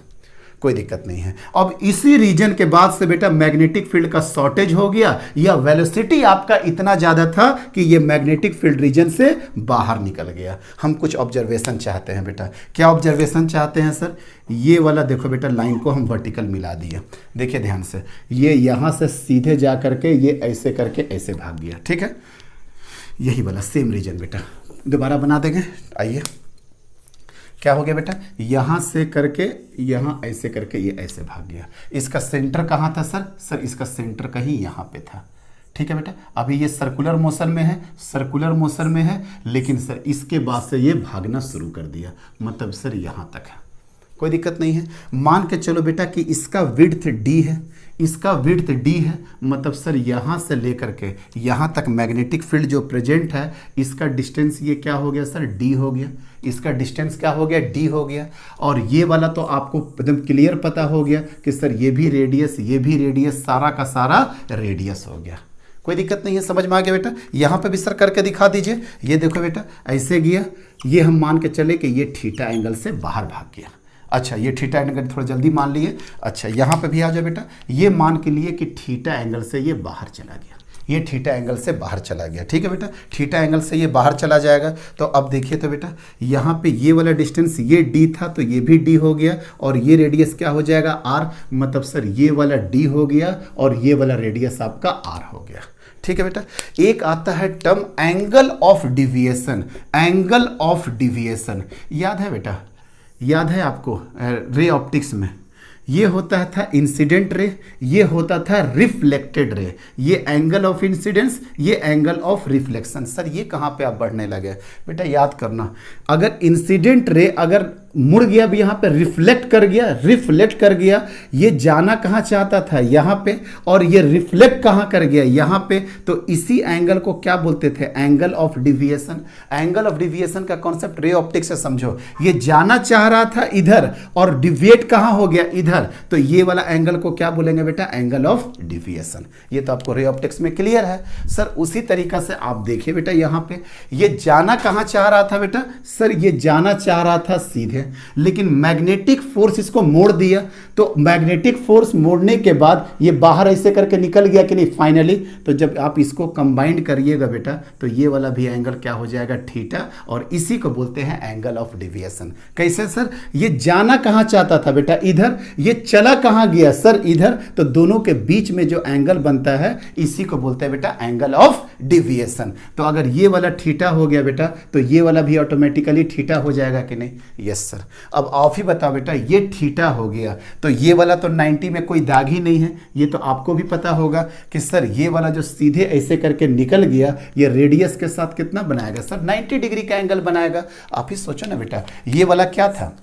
कोई दिक्कत नहीं है। अब इसी रीजन के बाद से बेटा मैग्नेटिक फील्ड का शॉर्टेज हो गया, या वेलोसिटी आपका इतना ज्यादा था कि ये मैग्नेटिक फील्ड रीजन से बाहर निकल गया। हम कुछ ऑब्जर्वेशन चाहते हैं बेटा। क्या ऑब्जर्वेशन चाहते हैं सर? ये वाला देखो बेटा, लाइन को हम वर्टिकल मिला दिए, देखिए ध्यान से, ये यहां से सीधे जा करके ये ऐसे करके ऐसे भाग गया। ठीक है, यही वाला सेम रीजन बेटा दोबारा बना देंगे। आइए, क्या हो गया बेटा, यहां से करके यहां ऐसे करके ये ऐसे भाग गया। इसका सेंटर कहां था सर? सर इसका सेंटर कहीं यहां पे था। ठीक है बेटा, अभी ये सर्कुलर मोशन में है, सर्कुलर मोशन में है, लेकिन सर इसके बाद से ये भागना शुरू कर दिया, मतलब सर यहां तक है। कोई दिक्कत नहीं है। मान के चलो बेटा कि इसका विड्थ d है, इसका विड्थ d है, मतलब सर यहाँ से लेकर के यहाँ तक मैग्नेटिक फील्ड जो प्रेजेंट है, इसका डिस्टेंस ये क्या हो गया सर, d हो गया। इसका डिस्टेंस क्या हो गया, d हो गया। और ये वाला तो आपको एकदम क्लियर पता हो गया कि सर ये भी रेडियस, ये भी रेडियस, सारा का सारा रेडियस हो गया। कोई दिक्कत नहीं है, समझ में आ गया बेटा। यहाँ पे भी सर करके दिखा दीजिए। ये देखो बेटा, ऐसे गया, ये हम मान के चले कि ये थीटा एंगल से बाहर भाग गया। अच्छा, ये थीटा एंगल थोड़ा जल्दी मान लिए। अच्छा, यहाँ पे भी आ जाओ बेटा, ये मान के लिए कि थीटा एंगल से ये बाहर चला गया, ये थीटा एंगल से बाहर चला गया। ठीक है बेटा, थीटा एंगल से ये बाहर चला जाएगा। तो अब देखिए तो बेटा, यहाँ पे ये वाला डिस्टेंस ये d था, तो ये भी d हो गया, और ये रेडियस क्या हो जाएगा, r, मतलब सर ये वाला d हो गया और ये वाला रेडियस आपका r हो गया। ठीक है बेटा। एक आता है term angle of deviation. Angle of deviation याद है बेटा, याद है आपको रे ऑप्टिक्स में ये होता था इंसिडेंट रे, ये होता था रिफ्लेक्टेड रे। ये एंगल ऑफ इंसिडेंस, ये एंगल ऑफ रिफ्लेक्शन। सर ये कहाँ पे आप बढ़ने लगे बेटा, याद करना। अगर इंसिडेंट रे अगर मुड़ गया भी यहाँ पे, रिफ्लेक्ट कर गया, रिफ्लेक्ट कर गया, ये जाना कहाँ चाहता था, यहाँ पे, और ये रिफ्लेक्ट कहाँ कर गया, यहाँ पे, तो इसी एंगल को क्या बोलते थे, angle of deviation. Angle of deviation का कॉन्सेप्ट रे ऑप्टिक्स से समझो। ये जाना चाह रहा था इधर और डिविएट कहाँ हो गया, इधर, तो ये वाला एंगल को क्या बोलेंगे बेटा, एंगल ऑफ डिविएशन। ये तो आपको रे ऑप्टिक्स में क्लियर है। सर उसी तरीका से आप देखिए बेटा, यहाँ पे ये जाना कहाँ चाह रहा था बेटा, सर ये जाना चाह रहा था सीधे, लेकिन मैग्नेटिक फोर्स इसको मोड़ दिया। तो मैग्नेटिक फोर्स मोड़ने के बाद ये बाहर ऐसे करके निकल गया कि नहीं फाइनली। तो जब आप इसको कंबाइंड करिएगा बेटा, तो ये वाला भी एंगल क्या हो जाएगा, थीटा, और इसी को बोलते हैं एंगल ऑफ डिविएशन। कैसे सर, ये जाना कहाँ चाहता था बेटा, इधर, ये चला कहाँ गया सर, इधर, तो दोनों के बीच में जो एंगल बनता है इसी को बोलते हैं बेटा एंगल ऑफ डिविएशन। तो अगर ये वाला थीटा हो गया बेटा, तो ये वाला भी ऑटोमेटिकली थीटा हो जाएगा कि नहीं, यस सर। अब आप ही बताओ बेटा, ये थीटा हो गया, तो ये वाला तो 90 में कोई दाग ही नहीं है। ये तो आपको भी पता होगा कि सर ये वाला जो सीधे ऐसे करके निकल गया, ये रेडियस के साथ कितना बनाएगा सर, 90 डिग्री का एंगल बनाएगा। आप ही सोचो ना बेटा, ये वाला क्या था,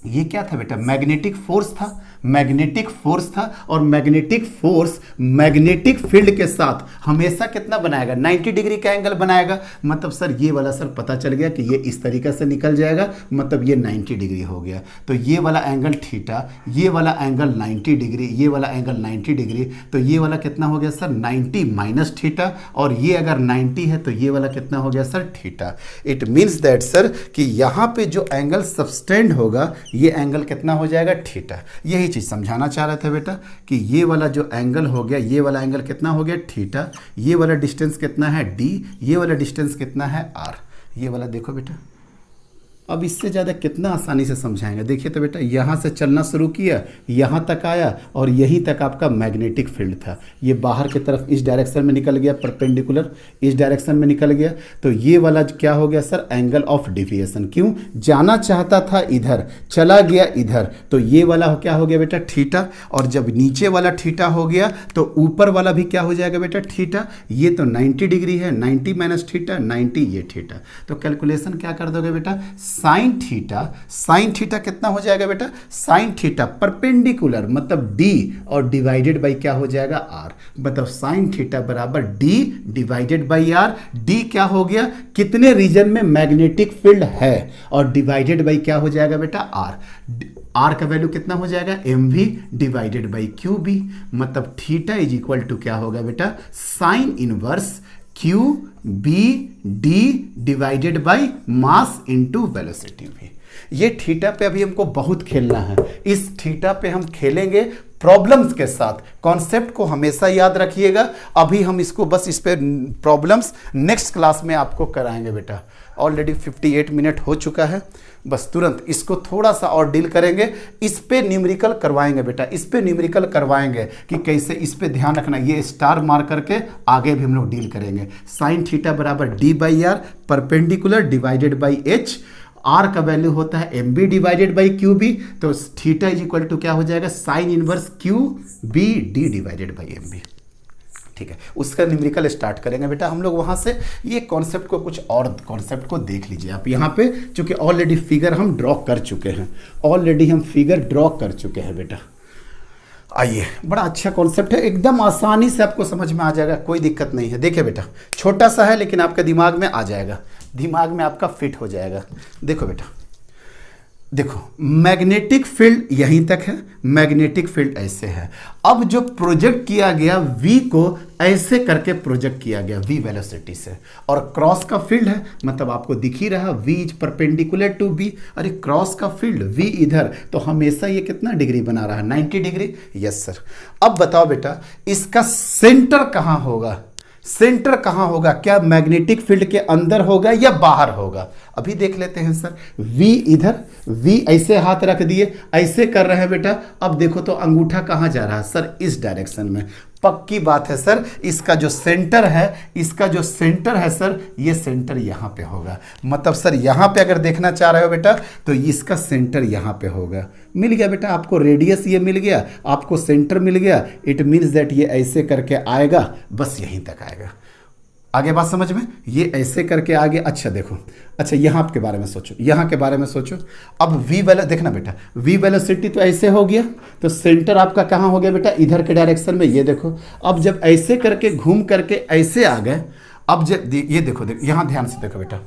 ये क्या था बेटा, मैग्नेटिक फोर्स था, मैग्नेटिक फोर्स था, और मैग्नेटिक फोर्स मैग्नेटिक फील्ड के साथ हमेशा कितना बनाएगा, 90 डिग्री का एंगल बनाएगा। मतलब सर ये वाला सर पता चल गया कि ये इस तरीके से निकल जाएगा, मतलब ये 90 डिग्री हो गया। तो ये वाला एंगल थीटा, ये वाला एंगल 90 डिग्री, ये वाला एंगल 90 डिग्री, तो ये वाला कितना हो गया सर, 90 माइनस थीटा, और ये अगर 90 है तो ये वाला कितना हो गया sir, theta. It means that sir कि यहाँ पे जो एंगल सबस्टेंड होगा, ये एंगल कितना हो जाएगा, थीटा। यही चीज समझाना चाह रहे थे बेटा कि ये वाला जो एंगल हो गया, ये वाला एंगल कितना हो गया, थीटा, ये वाला डिस्टेंस कितना है, d, ये वाला डिस्टेंस कितना है, r। ये वाला देखो बेटा, अब इससे ज़्यादा कितना आसानी से समझाएंगे। देखिए तो बेटा, यहाँ से चलना शुरू किया, यहाँ तक आया, और यहीं तक आपका मैग्नेटिक फील्ड था। ये बाहर की तरफ इस डायरेक्शन में निकल गया, परपेंडिकुलर इस डायरेक्शन में निकल गया, तो ये वाला क्या हो गया सर, एंगल ऑफ डिविएशन। क्यों, जाना चाहता था इधर, चला गया इधर, तो ये वाला क्या हो गया बेटा, थीटा। और जब नीचे वाला थीटा हो गया तो ऊपर वाला भी क्या हो जाएगा बेटा, थीटा। ये तो 90 डिग्री है, 90 माइनस थीटा, 90 ये थीटा। तो कैलकुलेशन क्या कर दोगे बेटा, साइन थीटा, साइन थीटा कितना हो जाएगा बेटा, साइन थीटा परपेंडिकुलर मतलब d, और डिवाइडेड बाई क्या हो जाएगा, r। मतलब साइन थीटा बराबर d divided by r। d क्या हो गया, कितने रीजन में मैग्नेटिक फील्ड है, और डिवाइडेड बाई क्या हो जाएगा बेटा, r। r का वैल्यू कितना हो जाएगा, mv डिवाइडेड बाई qb। मतलब थीटा इज इक्वल टू क्या होगा बेटा, sine inverse Q B D divided by mass into velocity भी। ये थीटा पे अभी हमको बहुत खेलना है। इस थीटा पे हम खेलेंगे प्रॉब्लम्स के साथ। कॉन्सेप्ट को हमेशा याद रखिएगा। अभी हम इसको बस इस पे प्रॉब्लम्स नेक्स्ट क्लास में आपको कराएंगे बेटा। ऑलरेडी 58 मिनट हो चुका है, बस तुरंत इसको थोड़ा सा और डील करेंगे। इस पे न्यूमेरिकल करवाएंगे बेटा, इस पे न्यूमेरिकल करवाएंगे कि कैसे, इस पे ध्यान रखना। ये स्टार मार करके आगे भी हम लोग डील करेंगे। साइन थीटा बराबर D by R perpendicular divided by H. R का वैल्यू होता है M B divided by Q B. तो थीटा इज इक्वल टू क्या हो जाएगा, sine inverse Q B D divided by M B. ठीक है, उसका न्यूमेरिकल स्टार्ट करेंगे बेटा हम लोग वहाँ से। ये कॉन्सेप्ट को कुछ और कॉन्सेप्ट को देख लीजिए आप यहाँ पे, चूँकि ऑलरेडी फिगर हम ड्रॉ कर चुके हैं, ऑलरेडी हम फिगर ड्रॉ कर चुके हैं बेटा। आइए, बड़ा अच्छा कॉन्सेप्ट है, एकदम आसानी से आपको समझ में आ जाएगा, कोई दिक्कत नहीं है। देखिए बेटा, छोटा सा है लेकिन आपके दिमाग में आ जाएगा, दिमाग में आपका फिट हो जाएगा। देखो बेटा, देखो मैग्नेटिक फील्ड यहीं तक है, मैग्नेटिक फील्ड ऐसे है। अब जो प्रोजेक्ट किया गया v को ऐसे करके प्रोजेक्ट किया गया v वेलोसिटी से, और क्रॉस का फील्ड है, मतलब आपको दिख ही रहा v is perpendicular to b। अरे क्रॉस का फील्ड v इधर, तो हमेशा ये कितना डिग्री बना रहा है, 90 डिग्री। Yes sir. अब बताओ बेटा, इसका सेंटर कहाँ होगा, सेंटर कहाँ होगा, क्या मैग्नेटिक फील्ड के अंदर होगा या बाहर होगा? अभी देख लेते हैं सर। V इधर, V ऐसे हाथ रख दिए, ऐसे कर रहे हैं बेटा। अब देखो तो अंगूठा कहाँ जा रहा है सर, इस डायरेक्शन में। पक्की बात है सर, इसका जो सेंटर है, इसका जो सेंटर है सर, ये सेंटर यहाँ पे होगा। मतलब सर यहाँ पे अगर देखना चाह रहे हो बेटा, तो इसका सेंटर यहाँ पे होगा। मिल गया बेटा आपको, रेडियस ये मिल गया, आपको सेंटर मिल गया। इट मीन्स दैट ये ऐसे करके आएगा, बस यहीं तक आएगा। आगे बात समझ में, ये ऐसे करके आगे। अच्छा देखो, अच्छा यहाँ के बारे में सोचो, यहाँ के बारे में सोचो। अब v वेलो देखना बेटा, v वेलोसिटी तो ऐसे हो गया, तो सेंटर आपका कहाँ हो गया बेटा, इधर के डायरेक्शन में। ये देखो, अब जब ऐसे करके घूम करके ऐसे आ गए, अब जब ये देखो, यहाँ ध्यान से देखो बेटा,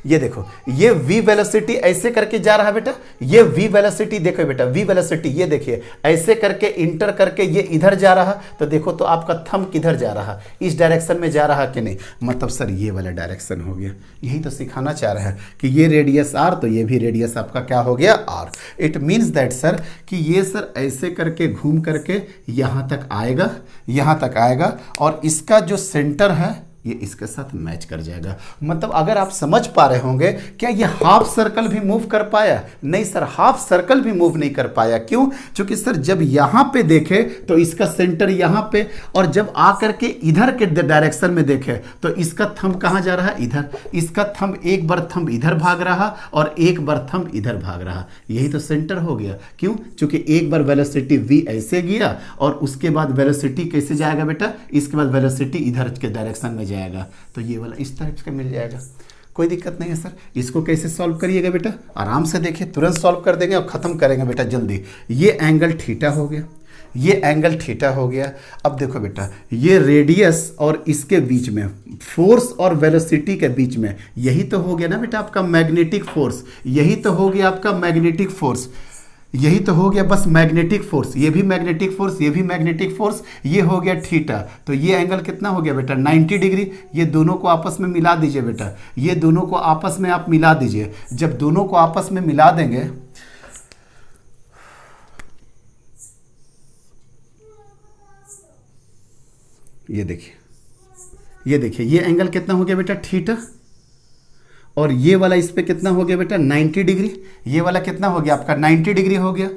ये देखो, ये v वेलोसिटी ऐसे करके जा रहा है बेटा, ये v वेलोसिटी देखो बेटा, v वेलोसिटी ये देखिए ऐसे करके इंटर करके ये इधर जा रहा, तो देखो तो आपका थंब किधर जा रहा, इस डायरेक्शन में जा रहा कि नहीं, मतलब सर ये वाला डायरेक्शन हो गया। यही तो सिखाना चाह रहा है कि ये रेडियस r, तो ये भी रेडियस आपका क्या हो गया, r। It means that sir कि ये सर ऐसे करके घूम करके यहाँ तक आएगा, यहाँ तक आएगा, और इसका जो सेंटर है ये इसके साथ मैच कर जाएगा। मतलब अगर आप समझ पा रहे होंगे, क्या ये हाफ सर्कल भी मूव कर पाया? नहीं सर, हाफ सर्कल भी मूव नहीं कर पाया। क्यों? क्योंकि सर जब यहाँ पे देखे तो इसका सेंटर यहाँ पे, और जब आकर के इधर के डायरेक्शन में देखे तो इसका थंब कहाँ जा रहा है, इधर। इसका थंब एक बार थंब इधर भाग रहा और एक बार थंब इधर भाग रहा, यही तो सेंटर हो गया। क्यों? क्योंकि एक बार वेलोसिटी v ऐसे गया और उसके बाद वेलोसिटी कैसे जाएगा बेटा, इसके बाद वेलोसिटी इधर के डायरेक्शन में जाएगा, तो ये वाला इस टाइप का मिल जाएगा। कोई दिक्कत नहीं है सर। इसको कैसे सॉल्व करिएगा बेटा, आराम से देखिए, तुरंत सॉल्व कर देंगे और ख़त्म करेंगे बेटा जल्दी। ये एंगल थीटा हो गया, ये एंगल थीटा हो गया। अब देखो बेटा, ये रेडियस और इसके बीच में, फोर्स और वेलोसिटी के बीच में, यही तो हो गया ना बेटा आपका मैग्नेटिक फोर्स, यही तो हो गया आपका मैग्नेटिक फोर्स, यही तो हो गया बस मैग्नेटिक फोर्स। ये भी मैग्नेटिक फोर्स, ये भी मैग्नेटिक फोर्स, ये हो गया थीटा। तो ये एंगल कितना हो गया बेटा, 90 डिग्री। ये दोनों को आपस में मिला दीजिए बेटा, ये दोनों को आपस में आप मिला दीजिए। जब दोनों को आपस में मिला देंगे, ये देखिए, ये देखिए, ये एंगल कितना हो गया बेटा, थीटा। और ये वाला इस पे कितना हो गया बेटा, 90 डिग्री। ये वाला कितना हो गया आपका, 90 डिग्री हो गया।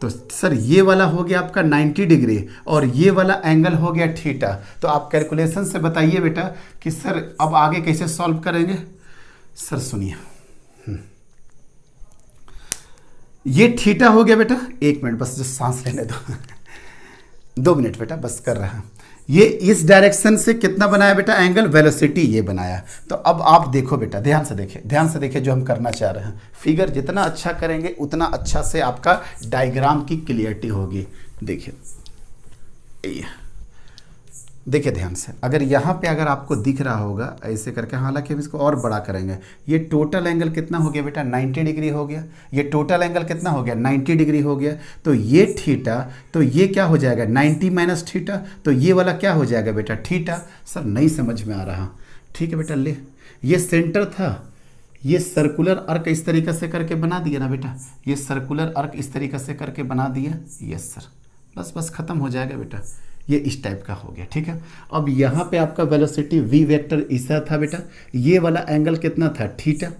तो सर ये वाला हो गया आपका 90 डिग्री और ये वाला एंगल हो गया थीटा। तो आप कैलकुलेशन से बताइए बेटा कि सर अब आगे कैसे सॉल्व करेंगे। सर सुनिए, ये थीटा हो गया बेटा, एक मिनट बस, जो सांस लेने दो 2 मिनट बेटा, बस कर रहा है। ये इस डायरेक्शन से कितना बनाया बेटा एंगल, वेलोसिटी ये बनाया। तो अब आप देखो बेटा, ध्यान से देखिए, ध्यान से देखिए जो हम करना चाह रहे हैं। फिगर जितना अच्छा करेंगे उतना अच्छा से आपका डायग्राम की क्लियरिटी होगी। देखिए, देखिए ध्यान से, अगर यहाँ पे अगर आपको दिख रहा होगा ऐसे करके, हालांकि हम इसको और बड़ा करेंगे। ये टोटल एंगल कितना हो गया बेटा, 90 डिग्री हो गया। ये टोटल एंगल कितना हो गया, 90 डिग्री हो गया। तो ये थीटा, तो ये क्या हो जाएगा, 90 माइनस थीटा। तो ये वाला क्या हो जाएगा बेटा, थीटा। सर नहीं समझ में आ रहा, ठीक है बेटा, ले, ये सेंटर था, ये सर्कुलर अर्क इस तरीके से करके बना दिया ना बेटा, ये सर्कुलर अर्क इस तरीके से करके बना दिया। यस सर, बस बस खत्म हो जाएगा बेटा, ये इस टाइप का हो गया। ठीक है, अब यहाँ पे आपका वेलोसिटी v वेक्टर ऐसा था बेटा, ये वाला एंगल कितना था, थीटा।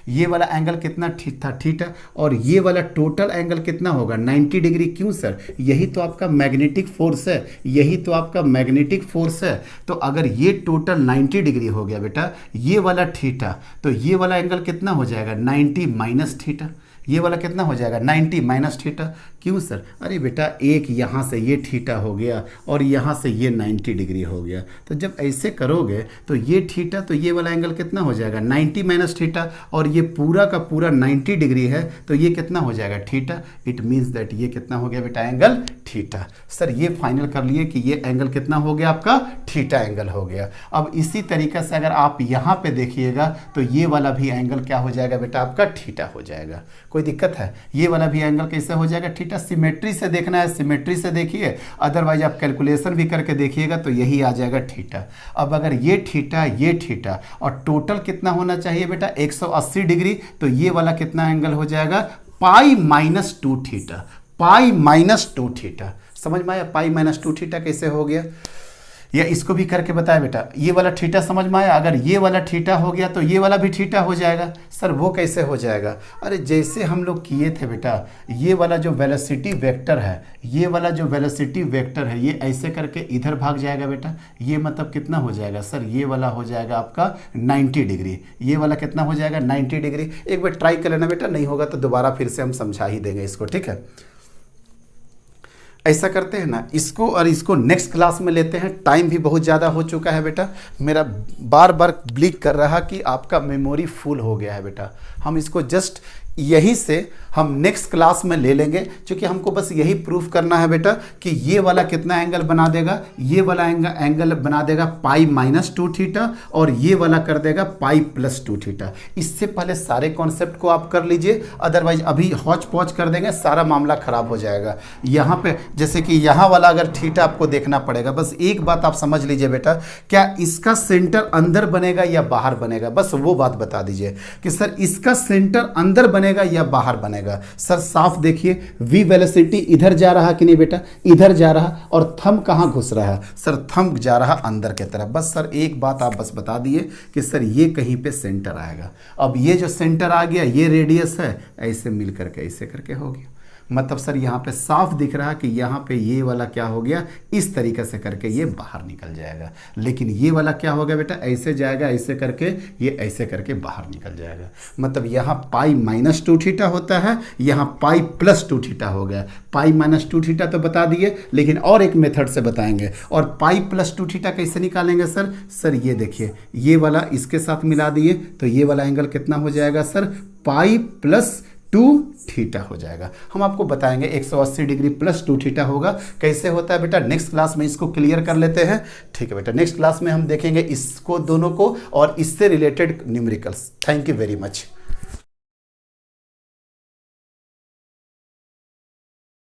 ये वाला एंगल कितना था, थीटा। और ये वाला टोटल एंगल कितना होगा, 90 डिग्री। क्यों सर, यही तो आपका मैग्नेटिक फोर्स है, यही तो आपका मैग्नेटिक फोर्स है। तो अगर ये टोटल 90 डिग्री हो गया बेटा, ये वाला थीटा, तो ये वाला एंगल कितना हो जाएगा, 90 माइनस थीटा। ये वाला कितना हो जाएगा, 90 माइनस थीटा। क्यों सर? अरे बेटा एक यहाँ से ये थीटा हो गया और यहाँ से ये 90 डिग्री हो गया, तो जब ऐसे करोगे तो ये थीटा, तो ये वाला एंगल कितना हो जाएगा 90 माइनस थीटा, और ये पूरा का पूरा 90 डिग्री है तो ये कितना हो जाएगा थीटा। इट मीन्स दैट ये कितना हो गया बेटा एंगल थीटा। सर ये फाइनल कर लिए कि ये एंगल कितना हो गया आपका थीटा एंगल हो गया। अब इसी तरीके से अगर आप यहाँ पे देखिएगा तो ये वाला भी एंगल क्या हो जाएगा बेटा आपका थीटा हो जाएगा। कोई दिक्कत है? ये वाला भी एंगल कैसे हो जाएगा थीटा। सिमेट्री से देखना है, सिमेट्री से देखिए, अदरवाइज आप कैलकुलेशन भी करके देखिएगा तो यही आ जाएगा थीटा। अब अगर ये थीटा और टोटल कितना होना चाहिए बेटा 180 डिग्री, तो ये वाला कितना एंगल हो जाएगा pi minus 2 theta, pi minus 2 theta. समझ में आया पाई माइनस 2 थीटा कैसे हो गया, या इसको भी करके बताया बेटा। ये वाला थीटा समझ में आया, अगर ये वाला थीटा हो गया तो ये वाला भी थीटा हो जाएगा। सर वो कैसे हो जाएगा? अरे जैसे हम लोग किए थे बेटा, ये वाला जो वेलोसिटी वेक्टर है, ये वाला जो वेलोसिटी वेक्टर है, ये ऐसे करके इधर भाग जाएगा बेटा। ये मतलब कितना हो जाएगा सर, ये वाला हो जाएगा आपका 90 डिग्री, ये वाला कितना हो जाएगा 90 डिग्री। एक बार ट्राई कर लेना बेटा, नहीं होगा तो दोबारा फिर से हम समझा ही देंगे इसको, ठीक है। ऐसा करते हैं ना इसको, और इसको नेक्स्ट क्लास में लेते हैं। टाइम भी बहुत ज़्यादा हो चुका है बेटा, मेरा बार बार ब्लिंक कर रहा कि आपका मेमोरी फुल हो गया है बेटा। हम इसको जस्ट यहीं से हम नेक्स्ट क्लास में ले लेंगे, क्योंकि हमको बस यही प्रूफ करना है बेटा कि ये वाला कितना एंगल बना देगा, ये वाला एंगल बना देगा पाई माइनस 2 थीटा, और ये वाला कर देगा पाई प्लस 2 थीटा। इससे पहले सारे कॉन्सेप्ट को आप कर लीजिए, अदरवाइज अभी हौच पौच कर देंगे, सारा मामला खराब हो जाएगा। यहाँ पे जैसे कि यहाँ वाला अगर थीटा आपको देखना पड़ेगा, बस एक बात आप समझ लीजिए बेटा, क्या इसका सेंटर अंदर बनेगा या बाहर बनेगा, बस वो बात बता दीजिए कि सर इसका सेंटर अंदर बनेगा या बाहर बनेगा। सर साफ देखिए, वी वेलोसिटी इधर जा रहा कि नहीं बेटा, इधर जा रहा, और थंब कहां घुस रहा है सर, थंब जा रहा अंदर की तरफ। बस सर एक बात आप बस बता दिए कि सर ये कहीं पे सेंटर आएगा। अब ये जो सेंटर आ गया, ये रेडियस है, ऐसे मिल करके ऐसे करके हो गया। मतलब सर यहाँ पे साफ दिख रहा कि यहाँ पे ये वाला क्या हो गया, इस तरीके से करके ये बाहर निकल जाएगा। लेकिन ये वाला क्या हो गया बेटा, ऐसे जाएगा, ऐसे करके ये ऐसे करके बाहर निकल जाएगा। मतलब यहाँ पाई माइनस 2 थीटा होता है, यहाँ पाई प्लस 2 थीटा हो गया। पाई माइनस 2 थीटा तो बता दिए, लेकिन और एक मेथड से बताएंगे। और पाई प्लस 2 थीटा कैसे निकालेंगे सर? सर ये देखिए, ये वाला इसके साथ मिला दिए तो ये वाला एंगल कितना हो जाएगा सर, पाई प्लस 2 थीटा हो जाएगा। हम आपको बताएंगे 180 डिग्री प्लस 2 थीटा होगा। कैसे होता है बेटा, नेक्स्ट क्लास में इसको क्लियर कर लेते हैं, ठीक है बेटा। नेक्स्ट क्लास में हम देखेंगे इसको दोनों को और इससे related numericals. Thank you very much.